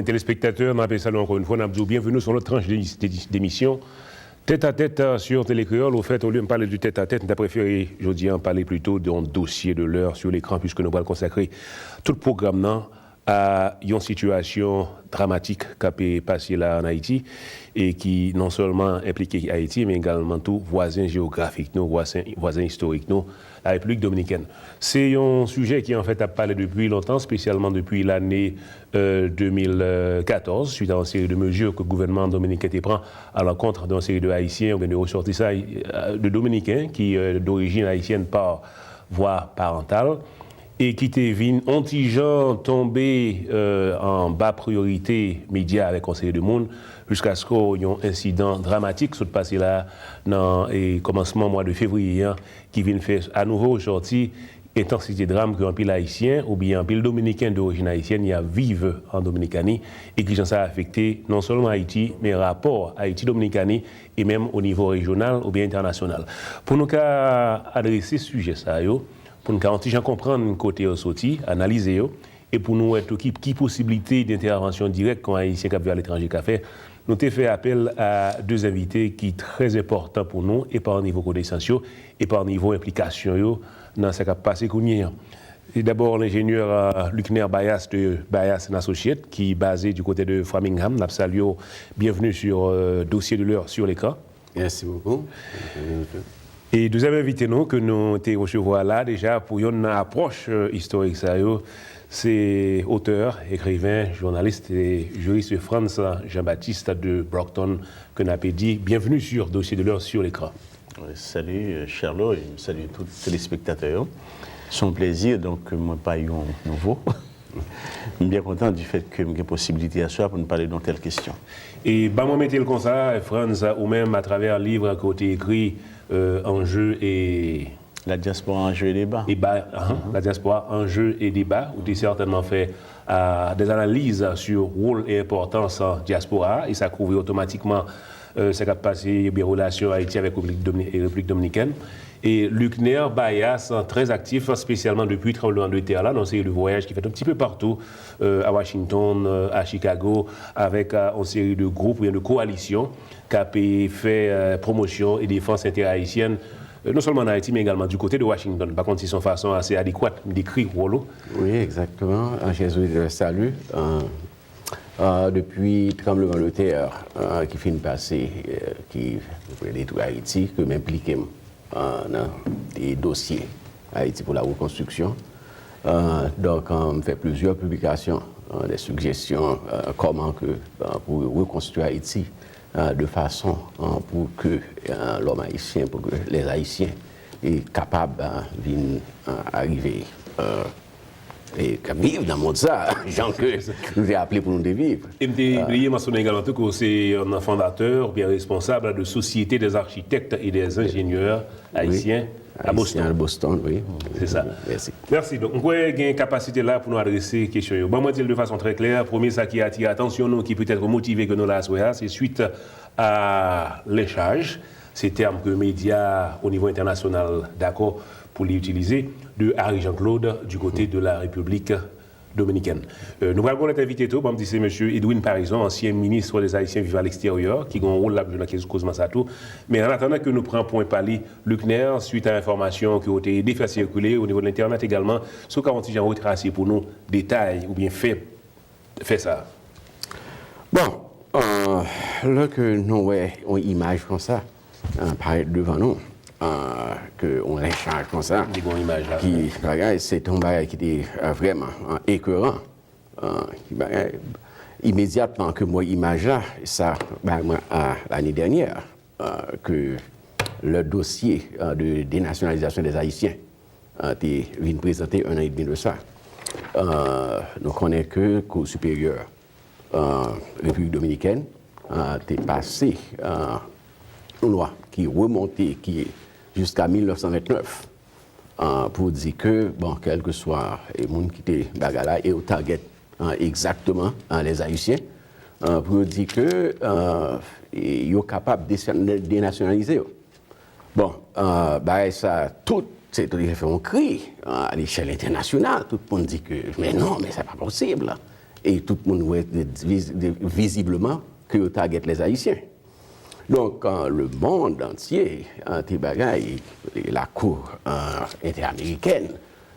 mes téléspectateurs, on appelle ça encore une fois, on a dit bienvenue sur notre tranche d'émission. Tête à tête sur Télécréole, au fait, au lieu de parler du tête à tête, on a préféré, je dis, en parler plutôt d'un dossier de l'heure sur l'écran, puisque nous allons consacrer tout le programme à une situation dramatique qui a passé là en Haïti et qui non seulement implique Haïti, mais également tout voisin géographique, nous, voisin historique, nous, la République dominicaine. C'est un sujet qui en fait a parlé depuis longtemps, spécialement depuis l'année 2014, suite à une série de mesures que le gouvernement dominicain prend à l'encontre d'une série de Haïtiens, ou bien de ressortissants de Dominicains qui d'origine haïtienne par voie parentale, et qui étaient anti-gens tombés en bas priorité média avec conseiller de monde jusqu'à ce qu'il y ait un incident dramatique qui s'est passé là dans le commencement mois de février qui vient faire à nouveau sortir intensité de drame qu'un pile haïtien ou bien un pile dominicain d'origine haïtienne y a vivent en Dominicanie et qui ça a affecté non seulement Haïti mais rapport Haïti-Dominicanie et même au niveau régional ou bien international. Pour nous adresser ce sujet ça pour nous comprendre côté sorti, analyser et pour nous être qui possibilité d'intervention directe quand Haïtien qui va à l'étranger qu'a fait, nous avons fait appel à deux invités qui sont très importants pour nous et par niveau connaissance et par niveau implication dans ce qui a passé qu'on et d'abord l'ingénieur Luckner Bayas de Bayas Associates qui est basé du côté de Framingham. Nous saluons, bienvenue sur Dossier de l'heure sur l'écran. Merci beaucoup. Et deuxième invité que nous avons recevoir là déjà pour une approche historique, c'est auteur, écrivain, journaliste et juriste Franz Jean-Baptiste de Brockton que nous avons dit. Bienvenue sur Dossier de l'heure sur l'écran. Salut Charlot et salut tous les téléspectateurs. C'est un plaisir, donc moi pas un nouveau. Je suis bien content du fait que j'ai la possibilité à soi pour nous parler d'une telle question. Et moi mettez le comme ça, Franz, ou même à travers un livre qui a été écrit Enjeux et... La diaspora, enjeux et débat. La diaspora, enjeux et débat, où tu as certainement fait des analyses sur le rôle et l'importance en diaspora, et ça couvre automatiquement ce qui a passé, les relations Haïti avec la République dominicaine. Et Luckner Bayas, très actif, spécialement depuis le tremblement de terre, là, dans une série de voyages qui fait un petit peu partout, à Washington, à Chicago, avec une série de groupes ou de coalitions qui a fait promotion et défense interhaïtienne, non seulement en Haïti, mais également du côté de Washington. Par contre, c'est une façon assez adéquate d'écrire Rollo. Oui, exactement. Jésus le salut. Depuis le tremblement de terre qui finit de passer, qui détruit Haïti, que m'implique dans des dossiers Haïti pour la reconstruction. Donc, on fait plusieurs publications, des suggestions, comment pour reconstruire Haïti de façon pour que l'homme haïtien, pour que les Haïtiens soient capables d'arriver et vivre dans le monde ça, gens que nous avons appelé pour nous vivre. Et je mentionner également que c'est un fondateur, bien responsable de Société des architectes et des ingénieurs haïtiens à Boston. À Boston, oui. C'est ça. Merci. Merci. Donc, on a une capacité là pour nous adresser des questions. Bon, moi, dire de façon très claire, premier, ça qui attire l'attention, nous, qui peut être motivé que nous là, c'est suite à l'échange, ces termes que les médias au niveau international, d'accord, pour les utiliser, de Harry Jean-Claude du côté de la République dominicaine. Nous allons être invités, c'est M. Edwin Parison, ancien ministre des Haïtiens vivant à l'extérieur, qui a un rôle là dans la cause Massatou. Mais en attendant que nous prenions point parler, Luckner, suite à l'information qui a été aidé à circuler au niveau de l'Internet également, ce qu'on a retracé pour nous, détails ou bien fait ça. Bon, là que nous avons une image comme ça, apparaître devant nous, qu'on l'échange comme ça, c'est un bagage qui était vraiment écœurant. Immédiatement que moi image là, ça, l'année dernière, que le dossier de dénationalisation des Haïtiens était venu présenter un an et demi de ça. Nous connaissons que le Cour supérieure République dominicaine était passé une loi qui remontait, qui est jusqu'à 1929, pour dire que, bon, quel que soit les gens qui étaient bagala et au target exactement les Haïtiens, pour dire que ils sont capables de dénationaliser. Bon, ça, tout, c'est fait un cri à l'échelle internationale. Tout le monde dit que, mais non, mais c'est pas possible. Et tout le monde voit visiblement que vous target les Haïtiens. Donc, quand le monde entier, la Cour interaméricaine,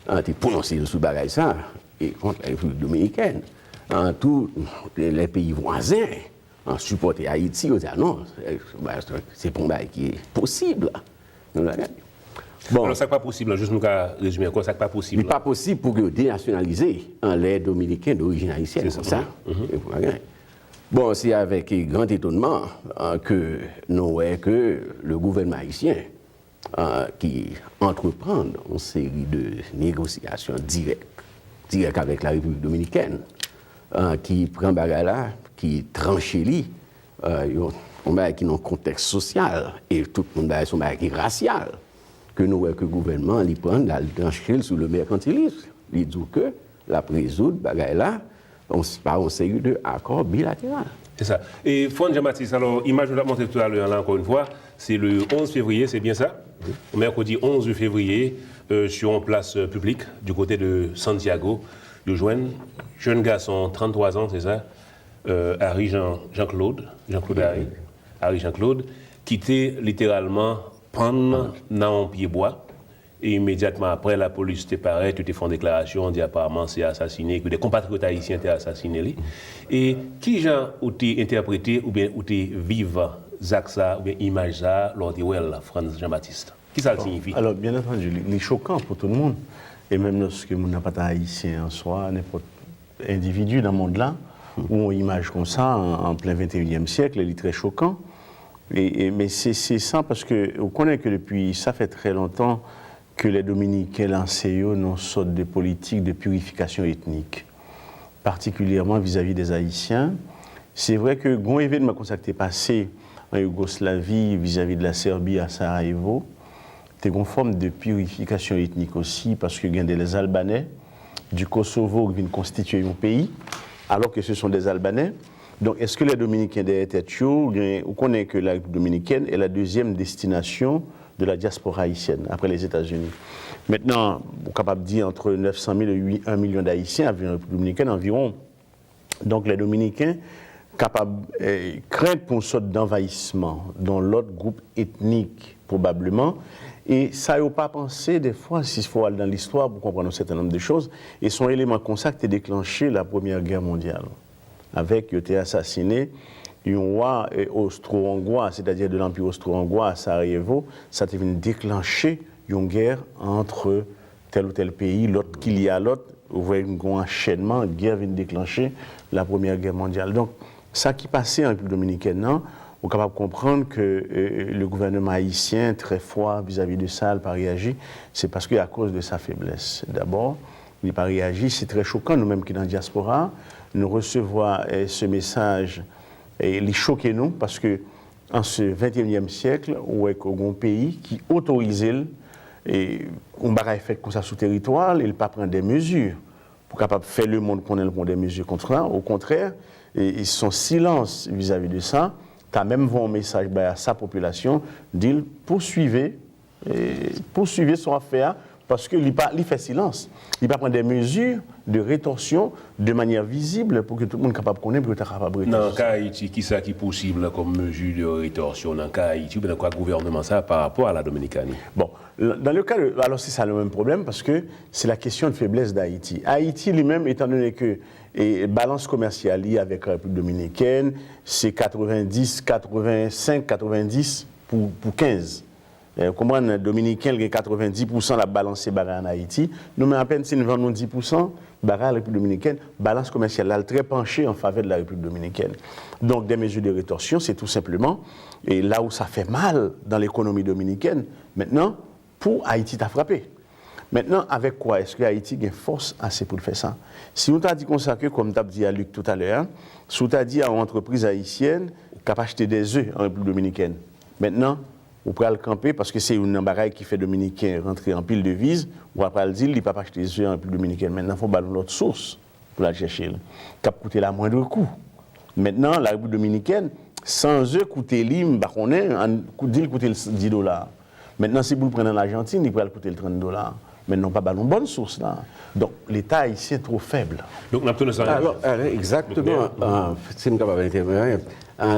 a prononcé sous bagaille ça, et contre la République dominicaine, tous les pays voisins ont supporté Haïti, ils ont dit non, c'est pour moi qui est possible. Bon. Alors, ça n'est pas possible, juste nous résumer quoi, ça n'est pas possible. Il n'est pas possible pour dénationaliser les Dominicains d'origine haïtienne, c'est ça. Bon, c'est avec grand étonnement que nous voyons que le gouvernement haïtien qui entreprend une série de négociations directes avec la République dominicaine, qui prend bagarre qui tranchit on va qui dans un contexte social et tout le monde a son qui racial que nous voyons que le gouvernement il prend la trancher sur le mercantilisme. Il dit que la résoudre bagarre là par une série d'accords bilatéraux. C'est ça. Et Fouane Jean-Baptiste, alors, image que je l'ai montré tout à l'heure, là, encore une fois, c'est le 11 février, c'est bien ça? Oui. Mercredi 11 février, sur une place publique, du côté de Santiago, de jeune garçon, 33 ans, c'est ça? Harry Jean-Claude, Harry Jean-Claude, qui était littéralement prendre dans un pied bois. Et immédiatement après, la police était pareille, tout est fait en déclaration, on dit apparemment c'est assassiné, que des compatriotes haïtiens étaient assassinés. Et qui gens ont interprété ou bien ont vivre ça ou bien image ça lors de Franz Jean-Baptiste? Qui ça signifie? Alors, bien entendu, il est choquant pour tout le monde. Et même lorsque nous n'avons pas haïtien en soi, n'importe individu dans le monde-là, où on image comme ça en plein 21e siècle, il est très choquant. Mais c'est ça parce qu'on connaît que depuis, ça fait très longtemps, que les Dominicains lancent une sorte de politique de purification ethnique, particulièrement vis-à-vis des Haïtiens. C'est vrai que grand événement comme ça qui est passé en Yougoslavie vis-à-vis de la Serbie à Sarajevo, c'était une forme de purification ethnique aussi, parce que il y a des Albanais du Kosovo qui viennent constituer un pays, alors que ce sont des Albanais. Donc, est-ce que les Dominicains derrière tête, on connaît que la République dominicaine est la deuxième destination de la diaspora haïtienne, après les États-Unis. Maintenant, on est capable de dire entre 900 000 et 1 million d'Haïtiens avec la République dominicaine environ. Donc les Dominicains capables craignent pour une sorte d'envahissement dans l'autre groupe ethnique, probablement. Et ça, il ne faut pas penser, des fois, s'il faut aller dans l'histoire pour comprendre un certain nombre de choses, et son élément contact qui a déclenché la Première Guerre mondiale, avec qui a été assassiné un roi austro-hongrois, c'est-à-dire de l'Empire austro-hongrois à Sarajevo, ça a déclenché une guerre entre tel ou tel pays, l'autre qu'il y a l'autre, vous voyez un enchaînement, une guerre vient déclencher la Première Guerre mondiale. Donc, ça qui passait en République dominicaine, on est capable de comprendre que le gouvernement haïtien, très froid vis-à-vis de ça, n'a pas réagi, c'est parce qu'à cause de sa faiblesse. D'abord, il n'a pas réagi, c'est très choquant, nous-mêmes qui sommes dans la diaspora, nous recevons ce message. Et il choque nous parce que en ce 21e siècle, on a un pays qui autorise un bagage fait comme ça sous territoire, il ne pas prendre des mesures pour capable faire le monde qu'on ait des mesures contre ça. Au contraire, et son silence vis-à-vis de ça, tu as même un message à sa population, dit poursuivez son affaire parce qu'il fait silence. Il va prendre des mesures de rétorsion de manière visible pour que tout le monde soit capable de connaître, pour que tu sois capable de rétorsion. Dans le cas Haïti, qui est possible comme mesure de rétorsion dans le cas Haïti, ou dans quoi gouvernement ça par rapport à la Dominicanie? Bon, dans le cas alors c'est ça le même problème parce que c'est la question de faiblesse d'Haïti. Haïti lui-même, étant donné que balance commerciale avec la République dominicaine, c'est 90, 85, 90 pour 15. Comment les Dominicains, 90% la balance en Haïti, nous mais à peine si nous vendons 10%, la République dominicaine, balance commerciale, elle est très penchée en faveur de la République dominicaine. Donc des mesures de rétorsion, c'est tout simplement, et là où ça fait mal dans l'économie dominicaine, maintenant, pour Haïti t'a frappé. Maintenant, avec quoi est-ce que Haïti a une force assez pour faire ça? Si on t'a dit qu'on s'accueille, comme tu as dit à Luc tout à l'heure, si on t'a dit à une entreprise haïtienne qu'elle a acheté des œufs en République dominicaine, maintenant, on peut le camper parce que c'est une embarraille qui fait dominicain rentrer en pile de vise, ou après le dire, il ne peut pas acheter des œufs en République dominicaine. Maintenant, il faut balayer l'autre source pour la chercher. Qui a coûté la moindre coût. Maintenant, la République dominicaine, sans œufs, coûter l'IM, il coûte $10. Maintenant, si vous le prenez en Argentine, il peut coûter $30. mais non pas ballon bonne source là. Donc l'État haïtien est trop faible. Donc, nous ça. Alors, exactement, c'est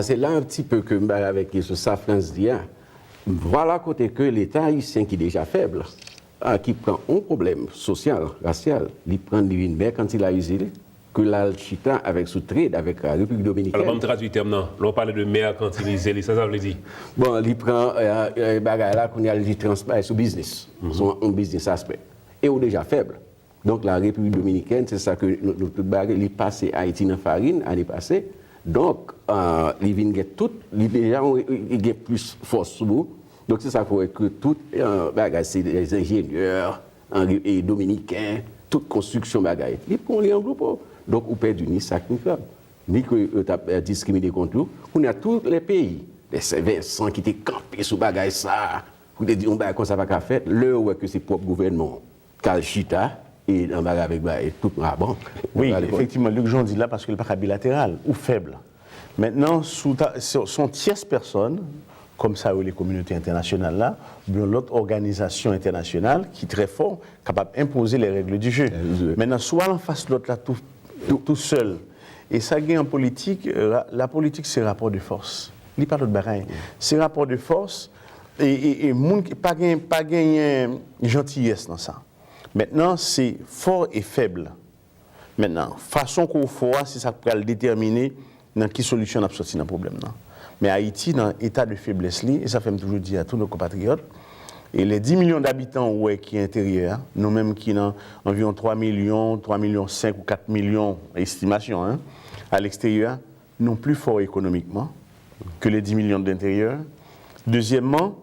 c'est là un petit peu que avec ce Safran se dit, voilà côté que l'État haïtien qui est déjà faible, qui prend un problème social, racial, il prend une mer quand il a usé, que l'Alchita avec sous trade avec la République dominicaine. Alors, on traduit le terme, non. Là, on parle de mer quand il est ça veut dire. Bon, il prend là qu'on a dit transport sous business, un business aspect. Et on est déjà faible. Donc la République dominicaine, c'est ça que nous tout bagarre, il passé Haïti dans farine l'année passée. Donc il vient tout, il déjà il a plus force sur vous. Donc c'est ça que tout bagarre c'est des ingénieurs et dominicains, toute construction bagarre. Ils prennent les en groupe. Donc on perd du ni ça nous fait. Ni que tu as discriminé contre nous. On a tous les pays, les Vincent qui étaient campés sous bagarre ça. Vous dire on bagarre comme ça va qu'à faire, le ouais que c'est propre gouvernement Calchita et on va avec tout bon. Oui, effectivement, Luc Jean dit là parce que le pas bilatéral ou faible. Maintenant, sont tierces personnes, comme ça, les communautés internationales là, bien l'autre organisation internationale qui est très fort, capable d'imposer les règles du jeu. Maintenant, soit en face de l'autre là, tout seul. Et ça gagne en politique, la politique c'est rapport de force. Il n'y a pas d'autre bagaille. C'est rapport de force et pas gagner gentillesse dans ça. Maintenant, c'est fort et faible. Maintenant, façon qu'on fait, c'est ça qui va le déterminer dans quelle solution on a sorti dans le problème. Non? Mais Haïti, dans l'état de faiblesse, et ça fait toujours dire à tous nos compatriotes, et les 10 millions d'habitants qui sont intérieurs, nous-mêmes qui avons environ 3 millions 5 ou 4 millions d'estimation à l'extérieur, non plus fort économiquement que les 10 millions d'intérieur. Deuxièmement,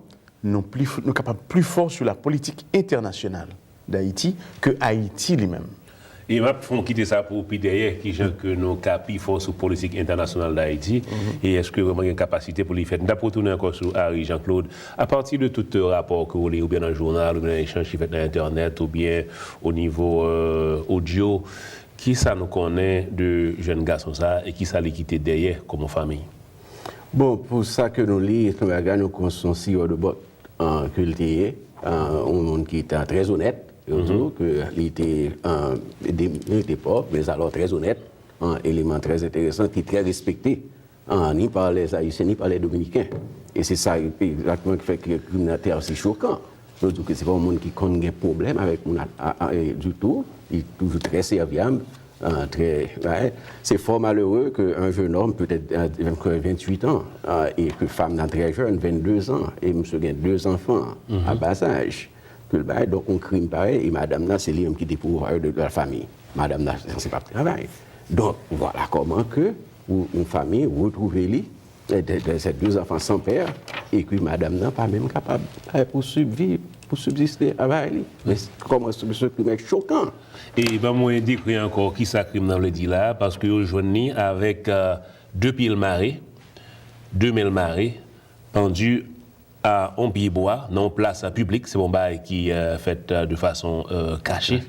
nous sommes capables plus fort sur la politique internationale d'Haïti que Haïti lui-même. Et on va quitter ça pour puis derrière qui gens que nos capi font sur politique internationale d'Haïti et est-ce que vraiment il y a une capacité pour les faire. Nous retourner encore sur Harry Jean-Claude à partir de tout rapport que vous avez ou bien dans le journal ou bien dans l'échange qui fait dans internet ou bien au niveau audio qui ça nous connaît de jeunes garçons ça et qui ça les quitter derrière comme famille. Bon, pour ça que nous lisons, nous constatons de bord que l'était un monde qui était très honnête. Il était pauvre, mais alors très honnête, un élément très intéressant qui est très respecté, ni par les Haïtiens, ni par les Dominicains. Et c'est ça exactement qui fait que le criminalité est aussi choquant. Je veux dire que ce n'est pas un monde qui connaît des problèmes avec du tout, il est toujours très serviable. C'est fort malheureux qu'un jeune homme, peut-être 28 ans, et que femme très jeune, 22 ans, et monsieur a 2 enfants à bas âge. Donc, un crime pareil, et madame là, c'est lui qui est pour de la famille. Madame là, c'est pas le travail. Donc, voilà comment que une famille retrouve lui, ces 2 enfants sans père, et que madame n'a pas même capable pour survivre, pour subsister avec lui. Mais comment ce crime est choquant. Et ben moi décrire encore qui ça crime dans le dit là, parce que aujourd'hui avec 2 pieds marées, 2 000 marées, pendus à un pied bois, dans une place publique, c'est mon bail qui est fait de façon cachée.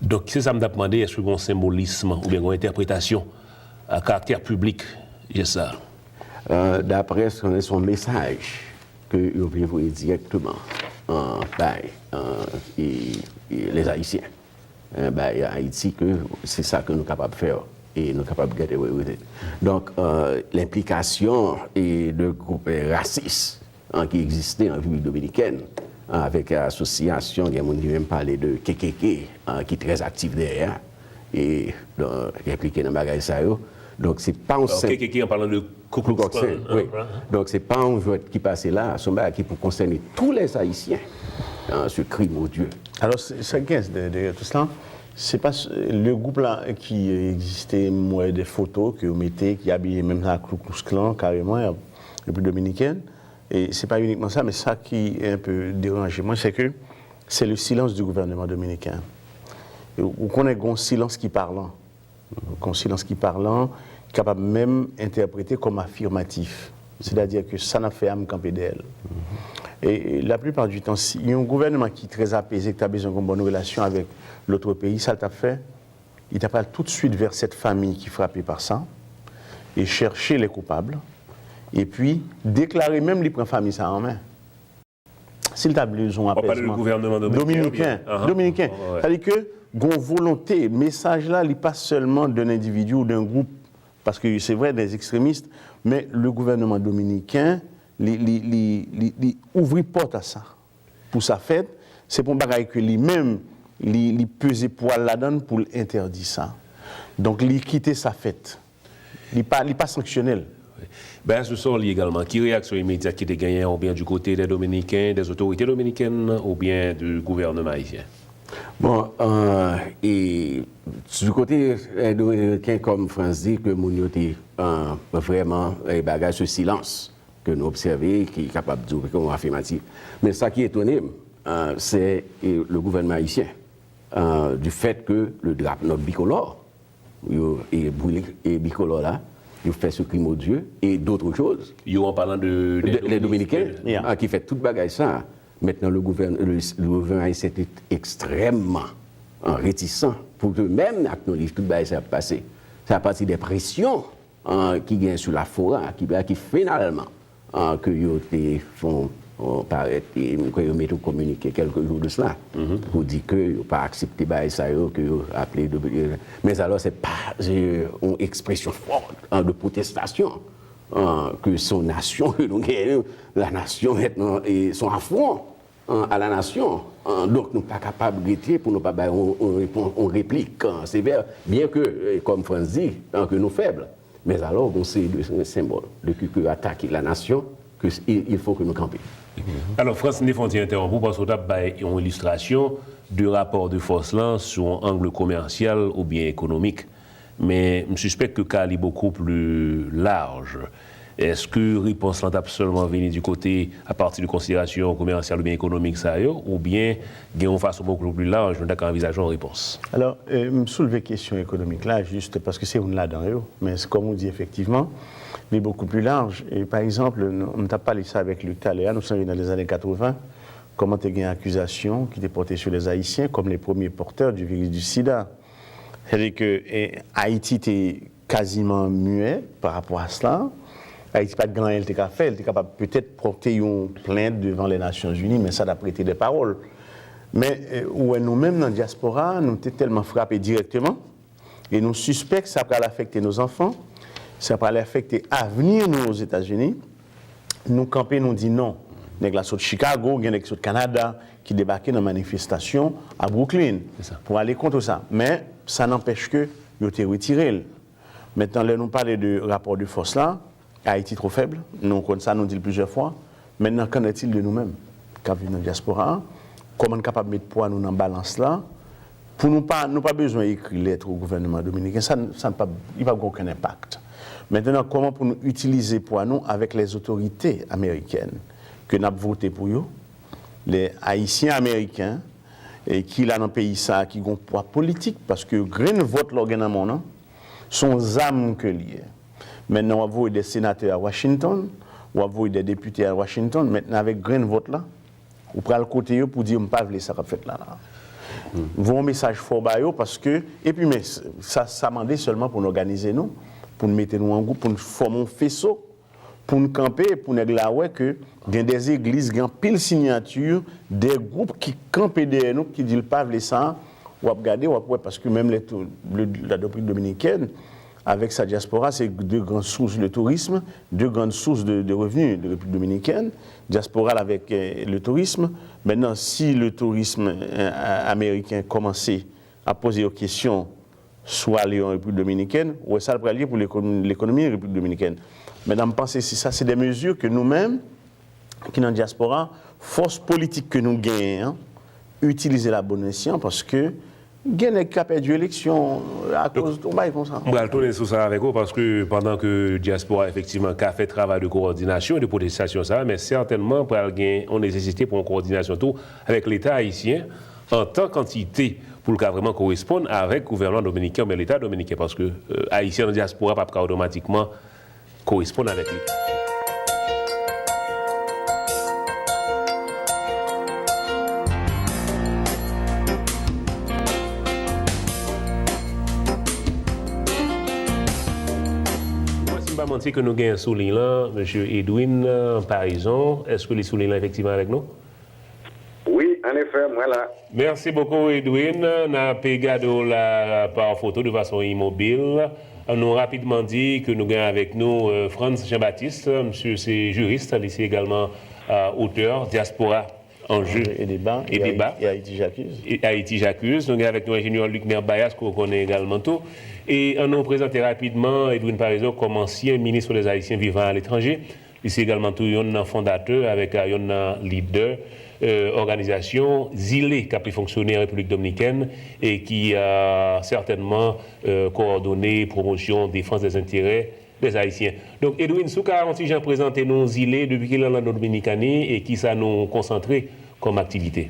Donc, c'est ça que je me demandé, est-ce qu'il y a un symbolisme ou bien une interprétation à caractère public, j'ai ça. D'après son message que vous pouvez vous directement les Haïtiens, Haïti, c'est ça que nous sommes capables de faire et nous sommes capables de garder. Donc, l'implication de groupes racistes qui existait en République dominicaine, avec l'association, il y a des gens qui même parlé de KKK, qui est très actif derrière, et impliqué dans le bagage. Donc, c'est pas un KKK en parlant de Ku Klux Klan. Oui. Donc, c'est pas un jouet qui passait là, c'est un qui pour concerner tous les Haïtiens, ce crime odieux. Alors, ça gagne derrière tout cela. C'est pas le groupe là qui existait, moi, des photos que vous mettez, qui habillait même la Ku Klux Klan, carrément, la République dominicaine. Et ce n'est pas uniquement ça, mais ça qui est un peu dérangeant, moi, c'est que c'est le silence du gouvernement dominicain. Vous connaissez un silence qui parlant. Un silence qui parlant, capable même d'interpréter comme affirmatif. C'est-à-dire que ça n'a fait âme camper d'elle. Et la plupart du temps, s'il y a un gouvernement qui est très apaisé, qui a besoin d'une bonne relation avec l'autre pays, ça t'a fait, il t'appelle tout de suite vers cette famille qui est frappée par ça et chercher les coupables. Et puis, déclarer même les famille ça en main. S'il t'a besoin On parle du gouvernement dominicain. Dominicain. C'est-à-dire que, gon volonté, message là, il n'est pas seulement d'un individu ou d'un groupe, parce que c'est vrai, des extrémistes, mais le gouvernement dominicain, il ouvre porte à ça. Pour sa fête, c'est pour bagaille que lui-même, il pesait poil là-dedans pour interdire ça. Donc, il quitte sa fête. Il n'est pas sanctionnel. Ben, ce sont liés également. Qui réaction immédiate qui était gagnée, ou bien du côté des Dominicains, des autorités dominicaines, ou bien du gouvernement haïtien? Bon, et du côté dominicain, comme France dit, que mon était vraiment bagage ce silence que nous observons, qui est capable de dire comme affirmatif. Mais ça qui est étonné, c'est le gouvernement haïtien, du fait que le drapeau, notre bicolore, est brûlé, et bicolore là, il fait ce crime odieux et d'autres choses. En parlant les Dominicains, qui fait toute bagaille ça. Maintenant, le gouvernement haïtien est extrêmement réticent pour que même acknowledge toute bagaille ça passé. C'est à partir des pressions qui gagnent sur la forêt, qui finalement que ils font paraître et ils mettent au communiqué quelques jours de cela pour dire que ils n'ont pas accepté ça que appelé mais alors c'est pas une expression forte de protestation que son nation la nation maintenant et son affront à la nation donc nous pas capables de guetter pour nous pas on réplique sévère bien que comme France dit que nous faibles mais alors c'est un symbole de que attaquer la nation qu'il faut que nous campions. Alors, France Néfontier interrompu parce qu'on a une illustration du rapport de force là sur un angle commercial ou bien économique. Mais je suspecte que le cas est beaucoup plus large. Est-ce que la réponse là seulement venue du côté à partir de considérations commerciales ou bien économiques, ça, ou bien il y a une façon beaucoup plus large d'envisager une réponse? Alors, je me soulève la question économique là, juste parce que c'est une là-dedans, mais comme on dit effectivement, mais beaucoup plus large. Et par exemple, on n'a pas parlé ça avec Luc Taléa, nous sommes dans les années 80, comment il y a une accusation qui était portée sur les Haïtiens comme les premiers porteurs du virus du sida. C'est-à-dire que Haïti était quasiment muet par rapport à cela. Haïti pas de grand elle était fait, elle était capable peut-être porter une plainte devant les Nations Unies, mais ça n'a prêté des paroles. Mais nous-mêmes dans la diaspora, nous étions tellement frappés directement, et nous suspectons que ça va affecter nos enfants, ça va affecter l'avenir aux États-Unis. Nous campés, nous disons non. Il y a des gens de Chicago, il y a des gens de Canada qui débarquaient dans une manifestation à Brooklyn pour aller contre ça. Mais ça n'empêche que ils ont été retirés. Maintenant, là, nous parlons de rapport de force là. Haïti trop faible, nous comme ça nous dit plusieurs fois. Maintenant, qu'en est-il de nous-mêmes, qui vivons dans la diaspora? Comment nous sommes capables de mettre poids nous dans la balance là? Pour nous pas besoin d'écrire lettre au gouvernement dominicain, ça il va avoir aucun impact. Maintenant, comment pour nous utiliser poids nous avec les autorités américaines que nous avons voté pour eux, les Haïtiens américains et qui là dans le pays ça qui ont un poids politique parce que grain vote l'organisation sont âmes que liées. Maintenant, on va voir des sénateurs à Washington, on va voir des députés à Washington. Maintenant, avec grain vote là, on prend le côté pour dire, on ne peut pas voir ça fait là. Vous un message fort parce que, et puis, mais ça demande seulement pour nous organiser nous, pour nous mettre nous en groupe, pour nous former un faisceau, pour nous camper, pour nous dire ouais, que il y a des églises, il y a pile signature, des groupes qui campent derrière nous, qui disent pas voir ça, ou regarder, parce que même la doctrine dominicaine, avec sa diaspora, c'est deux grandes sources de tourisme, deux grandes sources de revenus de la République dominicaine. Diaspora avec le tourisme. Maintenant, si le tourisme américain commençait à poser aux questions, soit aller en République dominicaine, ou ça le lié pour l'économie de la République dominicaine. Maintenant, je pense que ça, c'est des mesures que nous-mêmes, qui sont dans la diaspora, force politique que nous gagnons, utiliser la bonne escient parce que Gagner qui a perdu l'élection à cause de bail comme ça. On va retourner sur ça avec vous parce que pendant que Diaspora effectivement a fait travail de coordination et de protestation ça, mais certainement pour on nécessité pour une coordination tout avec l'État haïtien en tant qu'entité pour le cas vraiment correspondre avec le gouvernement dominicain mais l'État dominicain parce que haïtien en diaspora pas automatiquement correspondre avec l'État. Que nous gagnons sous ligne là, M. Edwin Parison, est-ce que les sous ligne là effectivement avec nous? effet, moi là. Merci beaucoup, Edwin. On a regardé la par photo de façon immobile. On nous a rapidement dit que nous avons avec nous Franz Jean-Baptiste. Monsieur, c'est juriste, c'est également auteur, diaspora, enjeux et débat. Et Haïti J'accuse. Et Haïti J'accuse. Nous avons avec nous l'ingénieur Luc Nerbayas, qu'on connaît également tout. Et on nous présenté rapidement Edwin Parizeau comme ancien ministre des Haïtiens vivant à l'étranger. C'est également tout un fondateur avec un leader. Organisation Zile qui a pu fonctionner en République dominicaine et qui a certainement coordonné promotion défense des intérêts des Haïtiens. Donc Edwin Souka, si j'ai présenté nos Zile depuis qu'il est en Dominicaine et qui ça nous concentrer comme activité.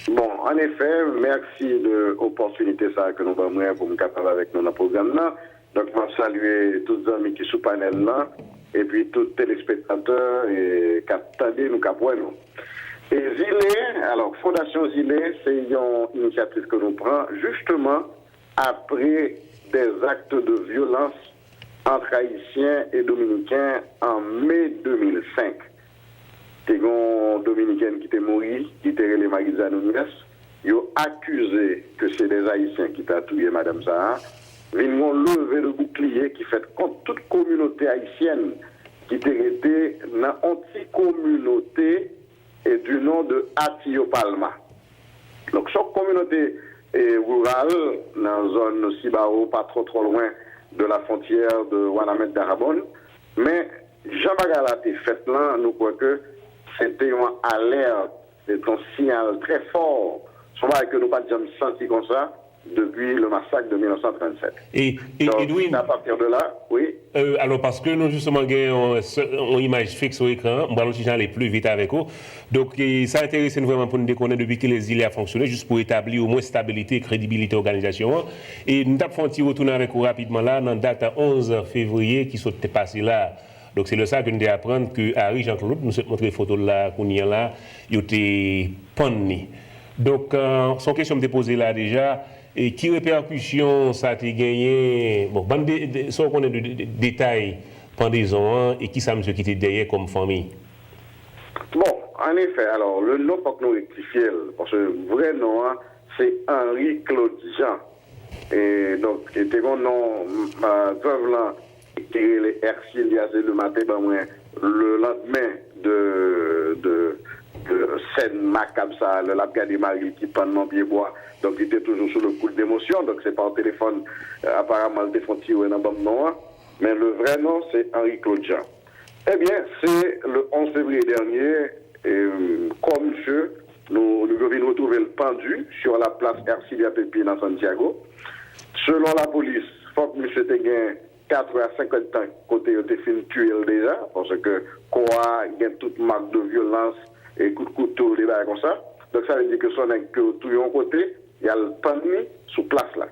Bon, en effet, merci de l'opportunité ça que nous avons pour me capable avec nous dans le programme là. Donc je saluer tous les amis qui sont panel là et puis tous les téléspectateurs et qui attendent nous capable nous. Et Zile, alors Fondation Zile, c'est une initiative que nous prenons justement après des actes de violence entre Haïtiens et Dominicains en mai 2005. Il y a un Dominicain qui était mort, qui était les Marisa Nunez. Ils ont accusé que c'est des Haïtiens qui ont tué Mme Zaha. Ils ont levé le bouclier qui fait contre toute communauté haïtienne qui était dans l'anti-communauté et du nom de Atio Palma. Donc, chaque communauté rurale, dans la zone Sibao, pas trop loin de la frontière de Wanamet d'Arabon, mais Jean-Bagala a été fait là, nous croyons que c'était une alerte, c'est un signal très fort. C'est vrai que nous n'avons pas jamais senti comme ça depuis le massacre de 1937. Et donc, Edwin, à partir de là, oui. Alors, parce que nous, justement, avons une image fixe au écran, on va aller plus vite avec vous. Donc, ça intéresse vraiment pour nous déconner depuis que les îles ont fonctionné, juste pour établir au moins stabilité et crédibilité de l'organisation. Et nous avons fait retourner avec vous rapidement là, dans la date 11 février qui s'est passé là. Donc, c'est le ça que nous devons apprendre que Harry Jean-Claude, nous avons montré les photos là, qu'on y a là, il était panné. Donc, son question me déposée là déjà. Et qui répercussion ça a gagné? Bon, sans qu'on ait de détails pendaison et qui ça monsieur qui était derrière comme famille? Bon, en effet, alors le nom faut que nous rectifions, parce que le vrai nom, c'est Henri Claude Jean. Et donc, c'était mon nom, veuve là, qui est les Ercilia, c'est le matin, le lendemain de scène macabre, ça, le lapin des Marie qui prend mon pied bois. Donc, il était toujours sous le coup d'émotion. Donc, c'est par téléphone, apparemment, le défonti ou un nom. Mais le vrai nom, c'est Henri Claude Jean. Eh bien, c'est le 11 février dernier, comme monsieur, nous devions retrouver le pendu sur la place Ercilia Pépine à Santiago. Selon la police, il faut que monsieur ait gagné 4 à 50 ans côté de fin tué déjà, parce que quoi, il y a toute marque de violence et coup de couteau, des bails comme ça. Donc, ça veut dire que son que tout un côté, il y a le pendu sous place là.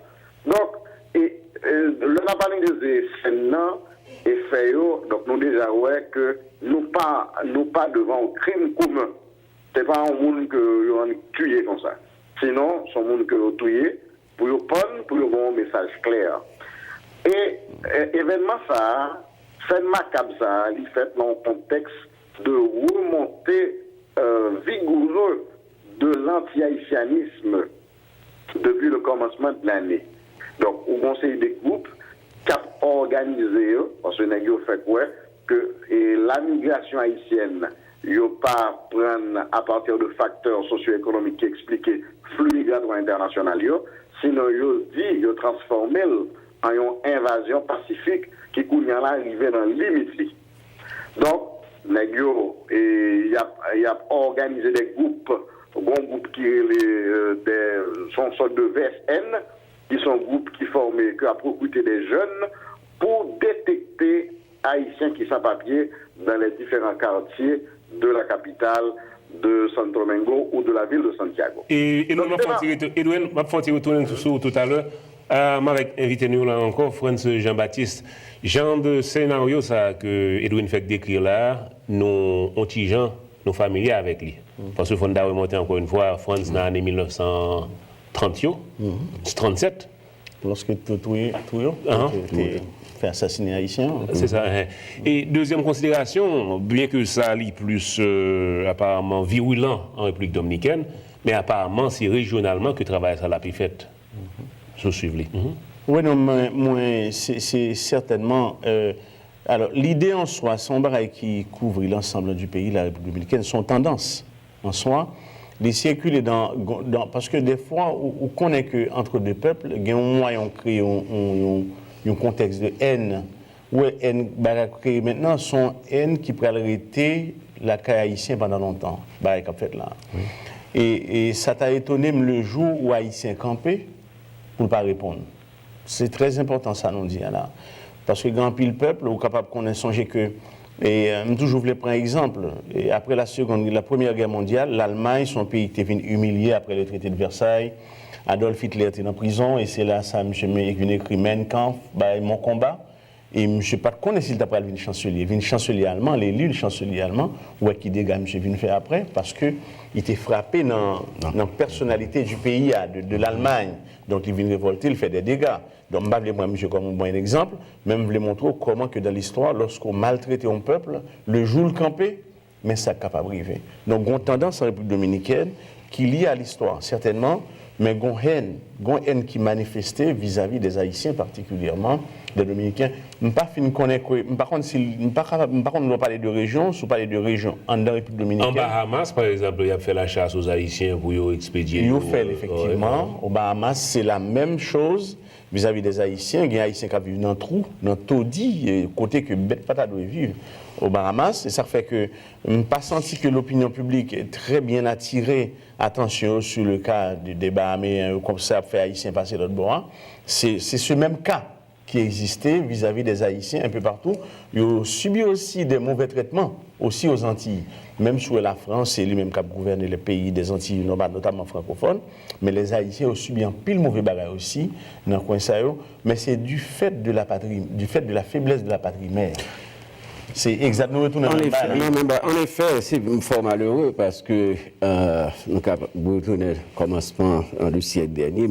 Donc, le parlé des scènes et fait, donc nous déjà ouais que nous pas devant un crime commun. C'est pas un monde que ont tué comme ça. Sinon, c'est un monde que ont tué pour avoir un message clair. Et événement ça, scène macabre ça, il fait dans un contexte de remontée vigoureux de l'anti-haïtianisme depuis le commencement de l'année. Donc, au conseil des groupes qui ont organisé, parce que nous avons fait quoi, que la migration haïtienne, ils n'ont pas prendre à partir de facteurs socio-économiques qui expliquent le flux migratoire international, sinon ils ont dit, ils ont transformé en une invasion pacifique qui couille à l'arrivée dans la limite. Donc, il y a organisé des groupes, un groupe qui sont sortes de VSN, qui sont groupes qui formés que à recruter des jeunes pour détecter Haïtiens qui sont papier dans les différents quartiers de la capitale de Santo Domingo ou de la ville de Santiago. Et nous m'avons fait retourner sur tout à l'heure. Avec invité nous là encore, Franz Jean-Baptiste. Genre de scénario ça que Edwin fait décrire là, nous gens, nos familiers avec lui. Parce que Fonda remonté encore une fois, Franz dans l'année 1930, 37. Lorsque tout fait assassiner Haïtien. C'est ça. Et deuxième considération, bien que ça lit plus apparemment virulent en République dominicaine, Mais apparemment, c'est régionalement que le travail ça l'a pu fait. Suivez. Oui, non, moi, c'est certainement... alors, l'idée en soi, son bagaille qui couvre l'ensemble du pays, la République dominicaine, son tendance en soi, les circuler parce que des fois, on connaît qu'entre deux peuples, il y a un moyen de créer un contexte de haine. Ouais, haine, créer maintenant, son haine qui pourrait arrêter la cas haïtien pendant longtemps. En fait, là. Oui. Et ça t'a étonné le jour où Haïtien campé pour ne pas répondre. C'est très important, ça, nous dit là. Parce que grand pile peuple, ou capable qu'on ait songé que. Et toujours, je voulais prendre un exemple. Et après la Première Guerre mondiale, l'Allemagne, son pays était venu humilié après le traité de Versailles. Adolf Hitler était en prison, et c'est là, ça, M. venu écrire Mein Kampf, mon combat. Et je ne sais pas connaître s'il t'a pas le chancelier. Le chancelier allemand, l'élu, le chancelier allemand, ouais, qui dégage M. venu faire après, parce qu'il était frappé dans la personnalité du pays, de l'Allemagne. Donc il vient révolter, il fait des dégâts. Donc je vais vous comme un bon exemple, même vous montrer comment que dans l'histoire, lorsqu'on maltraitait un peuple, le jour le campé, mais ça capable d'arriver. Donc on a tendance en République dominicaine qui lie à l'histoire, certainement, mais on a une haine qui manifestait vis-à-vis des Haïtiens particulièrement, des Dominicains. Je ne sais pas si par contre, on doit parler de région, si on parle de région en République dominicaine. En Bahamas, par exemple, il a fait la chasse aux Haïtiens pour y expédier. Il a fait, effectivement. Au Bahamas, c'est la même chose vis-à-vis des Haïtiens. Il y a des Haïtiens qui vivent dans le trou, dans le taudis, côté que bête patate doit vivre au Bahamas. Et ça fait que je n'ai pas senti que l'opinion publique est très bien attirée attention sur le cas des Bahaméens, comme ça a fait Haïtiens passer l'autre bord. C'est ce même cas qui existait vis-à-vis des Haïtiens un peu partout. Ils ont subi aussi des mauvais traitements, aussi aux Antilles. Même sur la France, c'est lui-même qui a gouverné les pays des Antilles, notamment francophones. Mais les Haïtiens ont subi un pile mauvais bagage aussi, dans le coin ça. Mais c'est du fait de la patrie, du fait de la faiblesse de la patrie mère. C'est exactement tout. En effet, c'est fort malheureux parce que nous avons retourné commencement du siècle dernier,